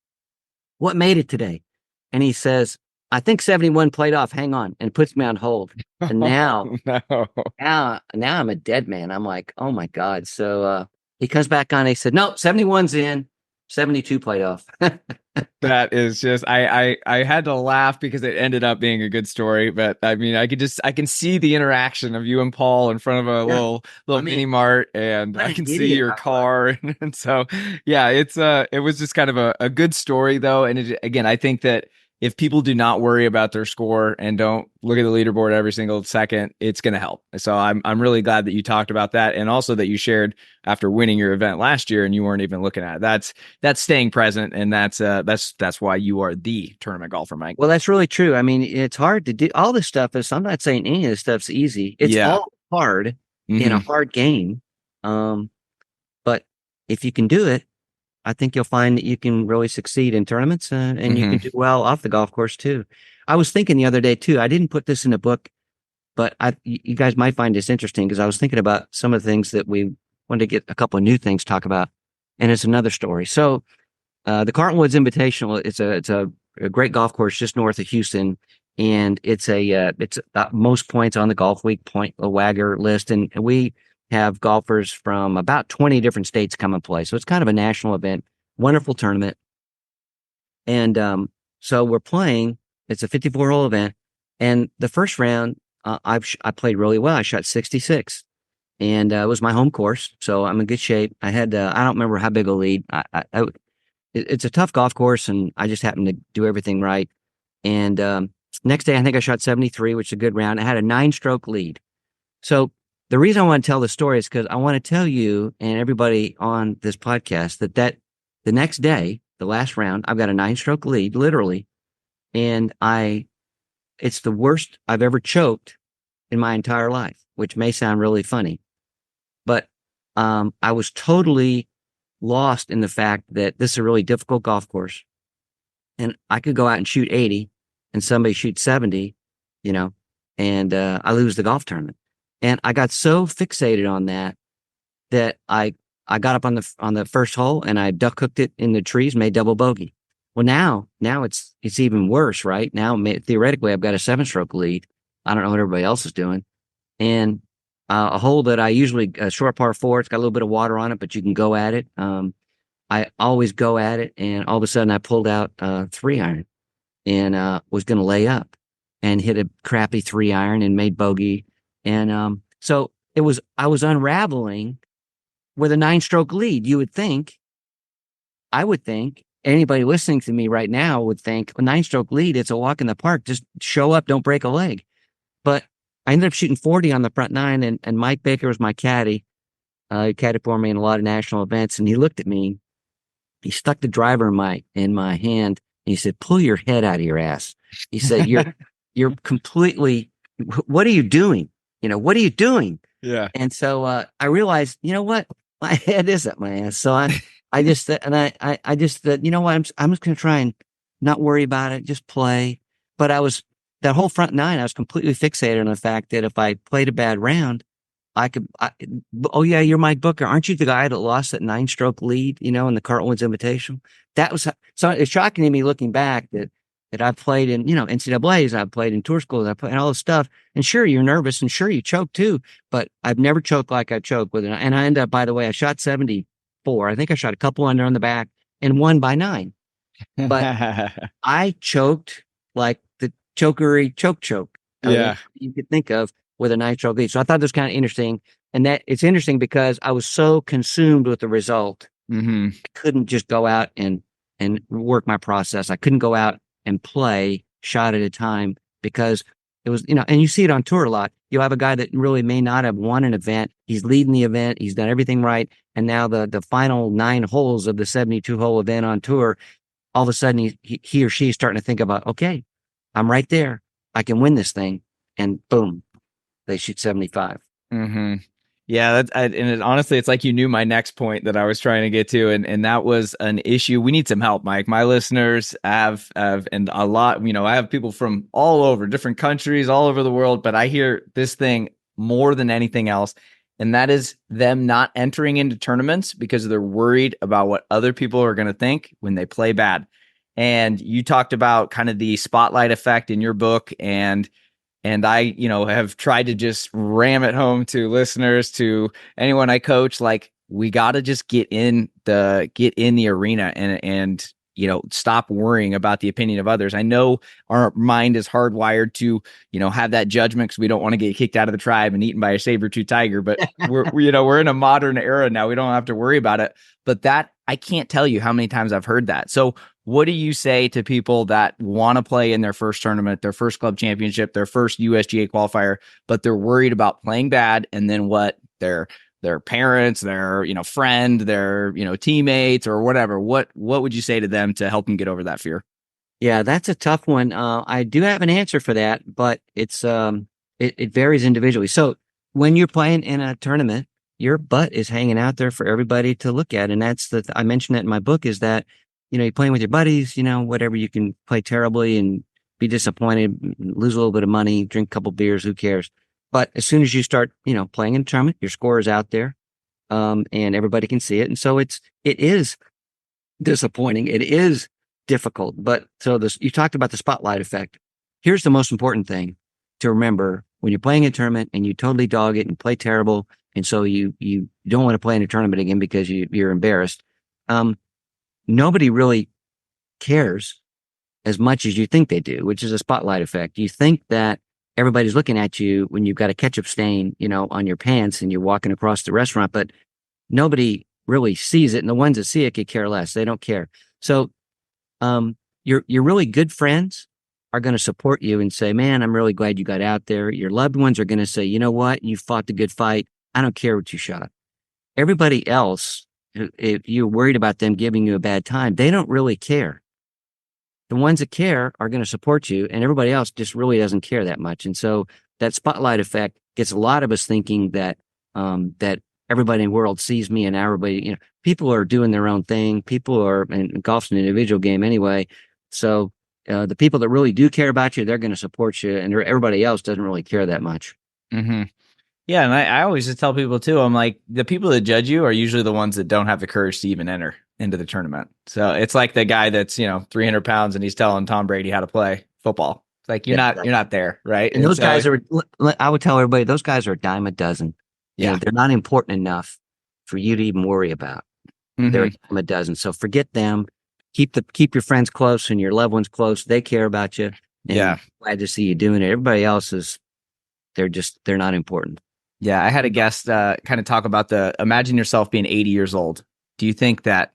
what made it today? And he says, I think 71 played off. Hang on, and puts me on hold. And now, Oh, no. now I'm a dead man. I'm like, oh my God. So he comes back on. He said, no, 71's in. 72 played off. That is just I had to laugh because it ended up being a good story, but I mean I can see the interaction of you and Paul in front of a Yeah. little I mean, mini mart, and what I an can see idiot your I was. car and so yeah, it was just kind of a good story though. And again, I think that if people do not worry about their score and don't look at the leaderboard every single second, it's going to help. So I'm really glad that you talked about that, and also that you shared after winning your event last year and you weren't even looking at it. That's staying present, and that's why you are the tournament golfer, Mike. Well, that's really true. I mean, it's hard to do all this stuff. I'm not saying any of this stuff's easy. It's Yeah. all hard in a Hmm. hard game. But if you can do it, I think you'll find that you can really succeed in tournaments, and you can Hmm. do well off the golf course too. I was thinking the other day too. I didn't put this in a book, but you guys might find this interesting because I was thinking about some of the things that we wanted to get a couple of new things to talk about, and it's another story. So, the Carlton Woods Invitational, it's a great golf course just north of Houston, and it's most points on the Golf Week point wagger list, and we have golfers from about 20 different states come and play. So it's kind of a national event, wonderful tournament, and so we're playing. It's a 54-hole event, and the first round, I played really well. I shot 66, and it was my home course, so I'm in good shape. I don't remember how big a lead. It's a tough golf course, and I just happened to do everything right. And next day, I think I shot 73, which is a good round. I had a 9-stroke lead. So the reason I want to tell the story is because I want to tell you and everybody on this podcast that the next day, the last round, I've got a 9-stroke lead, literally, and it's the worst I've ever choked in my entire life, which may sound really funny, but I was totally lost in the fact that this is a really difficult golf course, and I could go out and shoot 80 and somebody shoots 70, you know, and I lose the golf tournament. And I got so fixated on that I got up on the first hole and I duck hooked it in the trees, made double bogey. Well, now it's even worse, right? Now, theoretically, I've got a 7-stroke lead. I don't know what everybody else is doing. And a hole that I usually, a short par four, it's got a little bit of water on it, but you can go at it. I always go at it. And all of a sudden I pulled out 3-iron and was going to lay up and hit a crappy 3-iron and made bogey. And so I was unraveling with a 9-stroke lead. I would think anybody listening to me right now would think a 9-stroke lead, it's a walk in the park. Just show up, don't break a leg. But I ended up shooting 40 on the front nine, and Mike Baker was my caddy. He caddied for me in a lot of national events, and he looked at me. He stuck the driver in my hand, and he said, "Pull your head out of your ass." He said, "You're completely. What are you doing? What are you doing?" Yeah. And so I realized, you know what, my head is up my ass. So I just and I just you know what, I'm just going to try and not worry about it, just play. But that whole front nine, I was completely fixated on the fact that if I played a bad round, oh yeah, you're Mike Booker. Aren't you the guy that lost that 9-stroke lead, in the Carlton Woods Invitational? So it's shocking to me looking back that I've played in, NCAAs, I've played in tour schools, I've played all this stuff. And sure, you're nervous and sure you choke too, but I've never choked like I choked with it. And I ended up, by the way, I shot 74. I think I shot a couple under on the back and won by 9. But I choked like the chokery choke. Yeah. You could think of with a 9-stroke lead. So I thought this was kind of interesting. And that it's interesting because I was so consumed with the result. Hmm. I couldn't just go out and work my process. I couldn't go out and play shot at a time because it was, and you see it on tour a lot. You have a guy that really may not have won an event. He's leading the event. He's done everything right. And now the final 9 holes of the 72-hole event on tour, all of a sudden he or she is starting to think about, okay, I'm right there. I can win this thing. And boom, they shoot 75. Hmm. Yeah, honestly, it's like you knew my next point that I was trying to get to, and that was an issue. We need some help, Mike. My listeners have and a lot. I have people from all over, different countries, all over the world, but I hear this thing more than anything else, and that is them not entering into tournaments because they're worried about what other people are going to think when they play bad. And you talked about kind of the spotlight effect in your book, and I, have tried to just ram it home to listeners, to anyone I coach, like we got to just get in the arena and stop worrying about the opinion of others. I know our mind is hardwired to, have that judgment because we don't want to get kicked out of the tribe and eaten by a saber-tooth tiger, but we're in a modern era now. We don't have to worry about it. But that, I can't tell you how many times I've heard that. So what do you say to people that want to play in their first tournament, their first club championship, their first USGA qualifier, but they're worried about playing bad, and then what their parents, their friend, their teammates or whatever? What would you say to them to help them get over that fear? Yeah, that's a tough one. I do have an answer for that, but it varies individually. So when you're playing in a tournament, your butt is hanging out there for everybody to look at. And that's I mentioned that in my book, is that, you're playing with your buddies, whatever, you can play terribly and be disappointed, lose a little bit of money, drink a couple beers, who cares? But as soon as you start, playing in a tournament, your score is out there, and everybody can see it. And so it is disappointing. It is difficult. But so you talked about the spotlight effect. Here's the most important thing to remember when you're playing a tournament and you totally dog it and play terrible. And so you don't want to play in a tournament again because you're embarrassed. Nobody really cares as much as you think they do, which is a spotlight effect. You think that everybody's looking at you when you've got a ketchup stain, on your pants and you're walking across the restaurant, but nobody really sees it. And the ones that see it could care less. They don't care. So, your really good friends are going to support you and say, man, I'm really glad you got out there. Your loved ones are going to say, you know what? You fought the good fight. I don't care what you shot. Everybody else, if you're worried about them giving you a bad time, they don't really care. The ones that care are going to support you, and everybody else just really doesn't care that much. And so that spotlight effect gets a lot of us thinking that that everybody in the world sees me, and everybody, people are doing their own thing. And golf's an individual game anyway. So the people that really do care about you, they're going to support you, and everybody else doesn't really care that much. Mm-hmm. Yeah, and I always just tell people too, I'm like, the people that judge you are usually the ones that don't have the courage to even enter into the tournament. So it's like the guy that's 300 pounds and he's telling Tom Brady how to play football. It's like you're not there, right? And those guys are. I would tell everybody, those guys are a dime a dozen. Yeah, they're not important enough for you to even worry about. Mm-hmm. They're a dime a dozen. So forget them. Keep your friends close and your loved ones close. They care about you. And glad to see you doing it. Everybody else they're not important. Yeah, I had a guest kind of talk about imagine yourself being 80 years old. Do you think that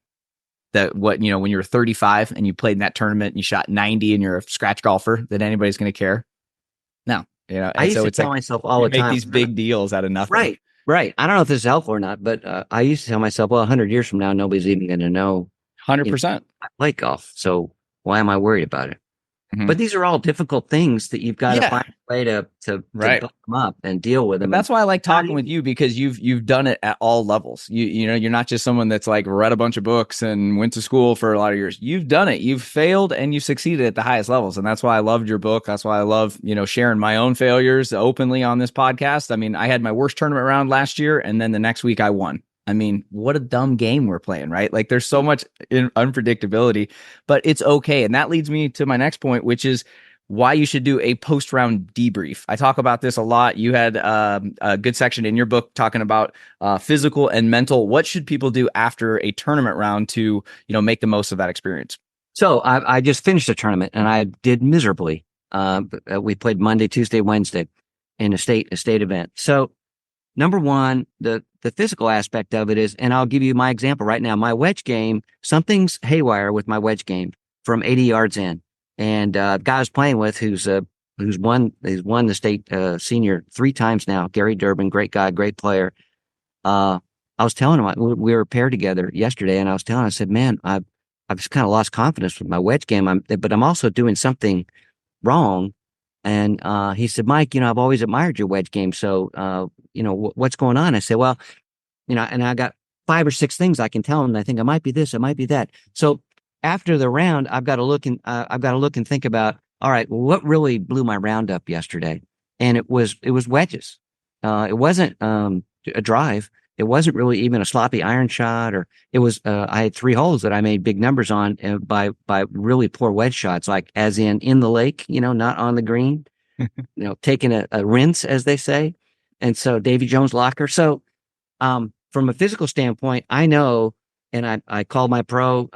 when you were 35 and you played in that tournament and you shot 90 and you're a scratch golfer, that anybody's going to care? No. I used to tell myself all the time, make these big deals out of nothing. Right. I don't know if this is helpful or not, but I used to tell myself, well, 100 years from now, nobody's even going to know 100%. I play golf. So why am I worried about it? Mm-hmm. But these are all difficult things that you've got to find a way to build them up and deal with them. But that's why I like talking with you, because you've done it at all levels. You're not just someone that's like read a bunch of books and went to school for a lot of years. You've done it. You've failed and you've succeeded at the highest levels. And that's why I loved your book. That's why I love, sharing my own failures openly on this podcast. I mean, I had my worst tournament round last year, and then the next week I won. I mean, what a dumb game we're playing, right? Like there's so much unpredictability, but it's okay. And that leads me to my next point, which is why you should do a post-round debrief. I talk about this a lot. You had a good section in your book talking about physical and mental. What should people do after a tournament round to, make the most of that experience? So I just finished a tournament and I did miserably. We played Monday, Tuesday, Wednesday in a state event. So number one, the physical aspect of it is, and I'll give you my example right now. My wedge game, something's haywire with my wedge game from 80 yards in. And guy I was playing with, who's won the state senior 3 times now, Gary Durbin, great guy, great player. I was telling him, we were paired together yesterday, and I said, man, I've just kind of lost confidence with my wedge game. But I'm also doing something wrong. And he said, Mike, I've always admired your wedge game. So, what's going on? I said, well, and I got 5 or 6 things I can tell him. And I think I might be this, I might be that. So after the round, I've got to look and think about, all right, well, what really blew my round up yesterday? And it was wedges. It wasn't a drive. It wasn't really even a sloppy iron shot, or it was. I had 3 holes that I made big numbers on by really poor wedge shots, like as in the lake, not on the green, taking a rinse, as they say. And so Davy Jones locker. So from a physical standpoint, I know, and I called my pro,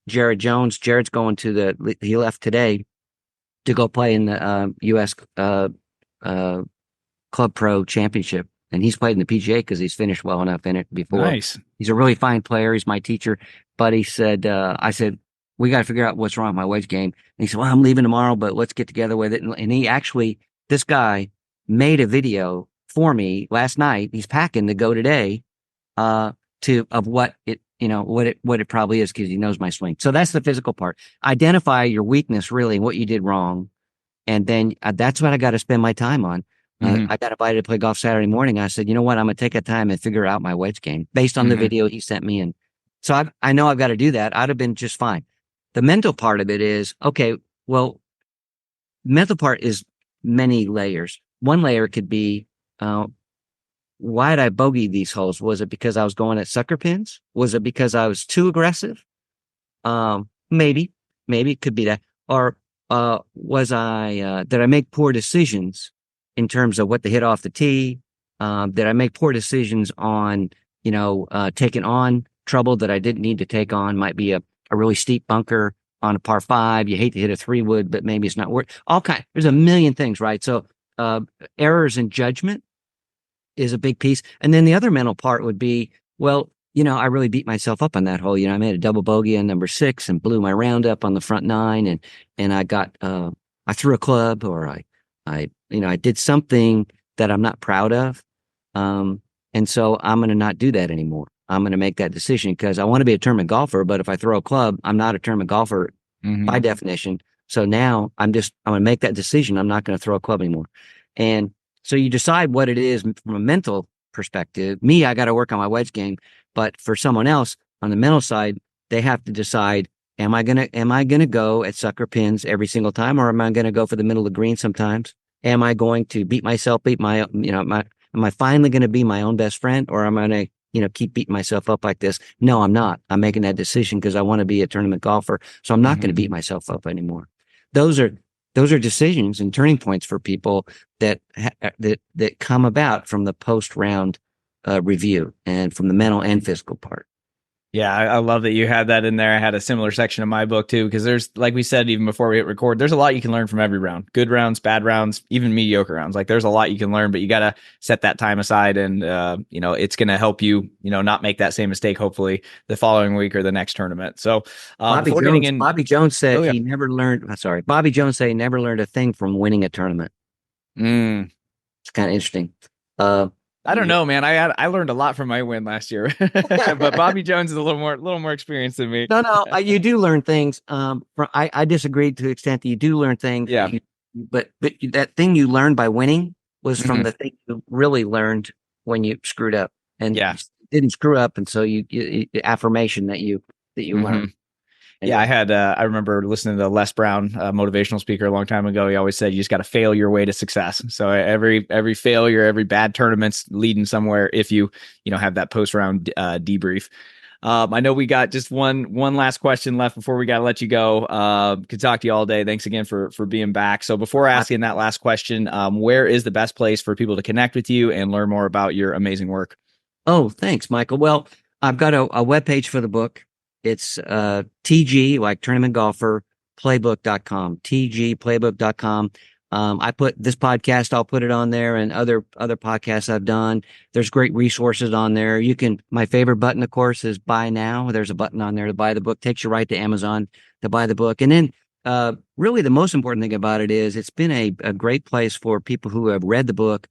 Jared Jones. Jared's going he left today to go play in the U.S. Club Pro Championship. And he's played in the PGA because he's finished well enough in it before. Nice. He's a really fine player. He's my teacher. But he said, I said, we got to figure out what's wrong with my wedge game. And he said, well, I'm leaving tomorrow, but let's get together with it. And he actually, this guy made a video for me last night. He's packing to go today of what it, what it probably is, because he knows my swing. So that's the physical part. Identify your weakness, really, what you did wrong. And then that's what I got to spend my time on. Hmm. I got invited to play golf Saturday morning. I said, you know what? I'm going to take a time and figure out my wedge game based on the Hmm. video he sent me. And so I know I've got to do that. I'd have been just fine. The mental part of it is, okay, well, mental part is many layers. One layer could be, uh, why did I bogey these holes? Was it because I was going at sucker pins? Was it because I was too aggressive? Maybe, maybe it could be that. Or did I make poor decisions in terms of what to hit off the tee? Did I make poor decisions on, taking on trouble that I didn't need to take on? Might be a really steep bunker on a par five. You hate to hit a 3-wood, but maybe it's not worth there's a million things, right? So, uh, errors in judgment is a big piece. And then the other mental part would be, well, I really beat myself up on that hole. I made a double bogey on number 6 and blew my round up on the front 9. And I threw a club, or I did something that I'm not proud of. And so I'm going to not do that anymore. I'm going to make that decision because I want to be a tournament golfer. But if I throw a club, I'm not a tournament golfer by Hmm. definition. So now I'm going to make that decision. I'm not going to throw a club anymore. And so you decide what it is from a mental perspective. Me, I got to work on my wedge game. But for someone else on the mental side, they have to decide, am I gonna go at sucker pins every single time, or am I gonna go for the middle of the green sometimes? Am I going to beat myself, am I finally gonna be my own best friend, or am I gonna, keep beating myself up like this? No, I'm not. I'm making that decision because I want to be a tournament golfer. So I'm not going to Hmm. beat myself up anymore. Those are those are decisions and turning points for people that come about from the post round review and from the mental and physical part. Yeah, I love that you had that in there. I had a similar section in my book too, because there's, like we said, even before we hit record, there's a lot you can learn from every round. Good rounds, bad rounds, even mediocre rounds. Like there's a lot you can learn, but you got to set that time aside, and it's going to help you, not make that same mistake. Hopefully, the following week or the next tournament. So Bobby before getting Jones. in, Bobby Jones said oh yeah, he never learned. Sorry, Bobby Jones said he never learned a thing from winning a tournament. mm, It's kind of interesting. Uh, I don't know, man. I learned a lot from my win last year, but Bobby Jones is a little more experienced than me. no, no, you do learn things. I disagreed to the extent that you do learn things, Yeah. but that thing you learned by winning was from Hmm. the thing you really learned when you screwed up and Yeah. you didn't screw up, and so affirmation that you Hmm. learned. Yeah, I Anyway, had I remember listening to Les Brown, motivational speaker a long time ago. He always said you just got to fail your way to success. So every failure, every bad tournament's leading somewhere if you have that post round debrief. I know we got just one last question left before we got to let you go. Could talk to you all day. Thanks again for being back. So before asking that last question, where is the best place for people to connect with you and learn more about your amazing work? oh, thanks, Michael. Well, I've got a web page for the book. It's TG, like tournament golfer, playbook.com, tgplaybook.com. I put this podcast, I'll put it on there, and other podcasts I've done. There's great resources on there. My favorite button, of course, is buy now. There's a button on there to buy the book, takes you right to Amazon to buy the book. And then really the most important thing about it is it's been a great place for people who have read the book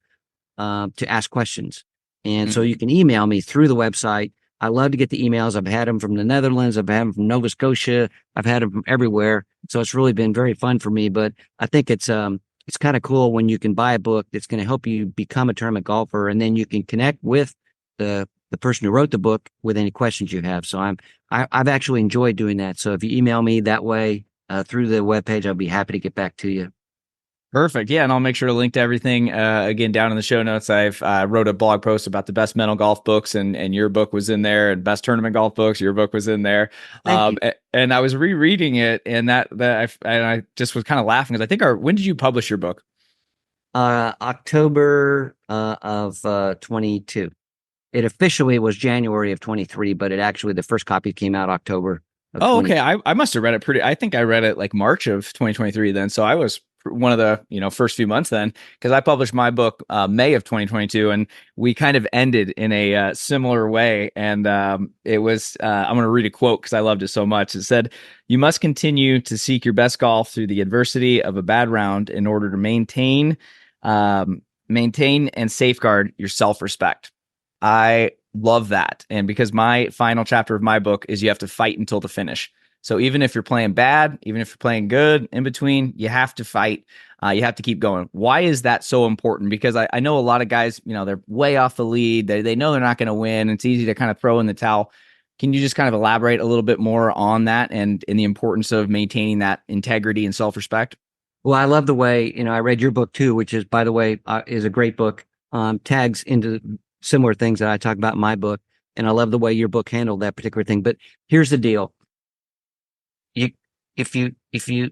to ask questions. And so Mhm. you can email me through the website. I love to get the emails. I've had them from the Netherlands. I've had them from Nova Scotia. I've had them from everywhere. So it's really been very fun for me. But I think it's kind of cool when you can buy a book that's going to help you become a tournament golfer, and then you can connect with the person who wrote the book with any questions you have. So I've actually enjoyed doing that. So if you email me that way through the webpage, I'll be happy to get back to you. Perfect. Yeah, and I'll make sure to link to everything again down in the show notes. I've wrote a blog post about the best mental golf books, and your book was in there, and best tournament golf books. Your book was in there, Thank you. and I was rereading it, and I just was kind of laughing because I think when did you publish your book? October of 22. It officially was January of 23, but the first copy came out October of Oh, 20. okay. I must have read it I think I read it like March of 2023 then. So I was one of the, first few months then, because I published my book May of 2022, and we kind of ended in a similar way. And it was, I'm going to read a quote because I loved it so much. It said, "You must continue to seek your best golf through the adversity of a bad round in order to maintain and safeguard your self-respect." I love that. And because my final chapter of my book is you have to fight until the finish. So even if you're playing bad, even if you're playing good, in between, you have to fight. you have to keep going. Why is that so important? Because I know a lot of guys, they're way off the lead. They know they're not going to win. It's easy to kind of throw in the towel. Can you just kind of elaborate a little bit more on that and in the importance of maintaining that integrity and self-respect? Well, I love the way, I read your book too, which is, by the way, is a great book, tags into similar things that I talk about in my book. And I love the way your book handled that particular thing. But here's the deal. You, if you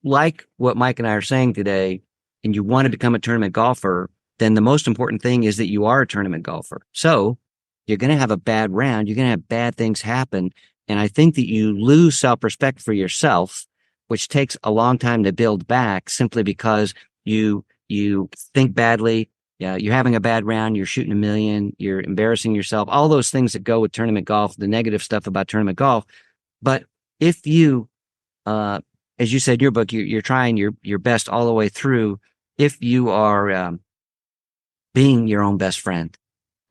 like what Mike and I are saying today and you want to become a tournament golfer, then the most important thing is that you are a tournament golfer. So you're going to have a bad round. You're going to have bad things happen. And I think that you lose self-respect for yourself, which takes a long time to build back simply because you think badly. Yeah, you're having a bad round. You're shooting a million. You're embarrassing yourself. All those things that go with tournament golf, the negative stuff about tournament golf. But if you, as you said in your book, you're trying your best all the way through. If you are being your own best friend.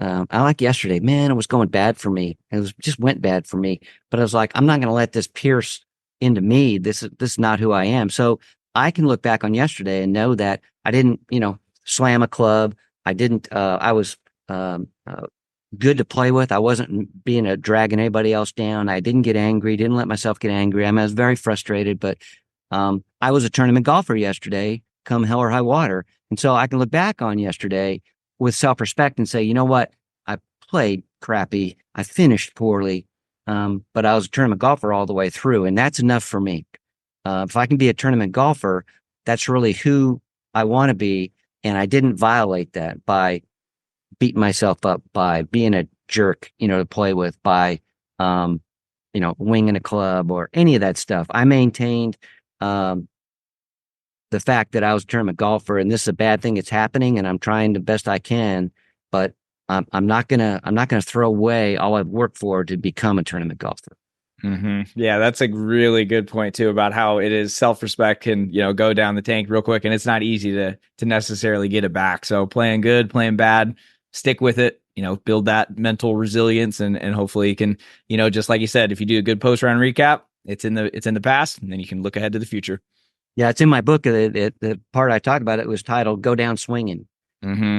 I like yesterday, man, it was going bad for me. Just went bad for me. But I was like, I'm not going to let this pierce into me. This is not who I am. So I can look back on yesterday and know that I didn't, slam a club. I didn't, I was, good to play with. I wasn't being dragging anybody else down. I didn't get angry, didn't let myself get angry. I was very frustrated, but, I was a tournament golfer yesterday, come hell or high water. And so I can look back on yesterday with self-respect and say, you know what? I played crappy. I finished poorly. But I was a tournament golfer all the way through. And that's enough for me. If I can be a tournament golfer, that's really who I want to be. And I didn't violate that by beating myself up, by being a jerk, to play with, by, winging a club or any of that stuff. I maintained, the fact that I was a tournament golfer and this is a bad thing that's happening and I'm trying the best I can, but I'm not gonna throw away all I've worked for to become a tournament golfer. Yeah, that's a really good point too about how it is self-respect can, go down the tank real quick and it's not easy to necessarily get it back. So playing good, playing bad, stick with it, build that mental resilience and hopefully you can, just like you said, if you do a good post-round recap, it's in the past and then you can look ahead to the future. Yeah, it's in my book. The part I talk about it was titled "Go Down Swinging." Mm-hmm.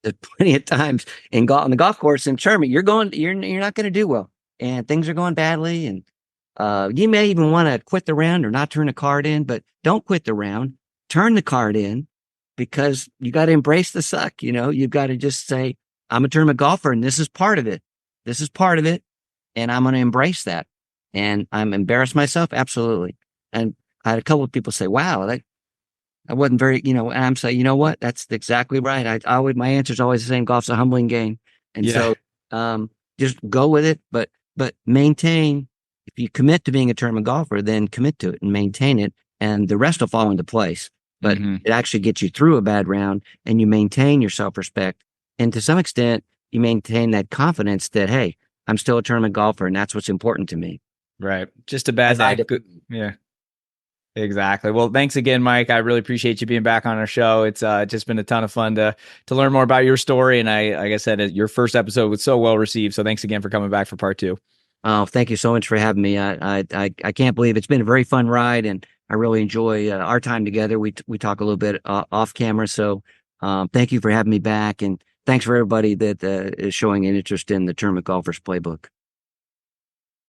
There's plenty of times in golf on the golf course in tournament, you're not going to do well, and things are going badly, and you may even want to quit the round or not turn a card in, but don't quit the round. Turn the card in because you got to embrace the suck. You've got to just say, "I'm a tournament golfer, and this is part of it. This is part of it, and I'm going to embrace that." And I'm embarrassed myself, absolutely, and I had a couple of people say, wow, I wasn't very, and I'm saying, you know what? That's exactly right. My answer is always the same. Golf's a humbling game. And Yeah. so, just go with it, but maintain, if you commit to being a tournament golfer, then commit to it and maintain it and the rest will fall into place. But it actually gets you through a bad round and you maintain your self-respect. And to some extent, you maintain that confidence that, hey, I'm still a tournament golfer and that's what's important to me. Right. Just a bad day. Yeah. Exactly. Well, thanks again, Mike. I really appreciate you being back on our show. It's just been a ton of fun to learn more about your story. And like I said, your first episode was so well received. So thanks again for coming back for part 2. Oh, thank you so much for having me. I can't believe it's been a very fun ride, and I really enjoy our time together. We talk a little bit off camera, so thank you for having me back, and thanks for everybody that is showing an interest in the Tournament Golfers Playbook.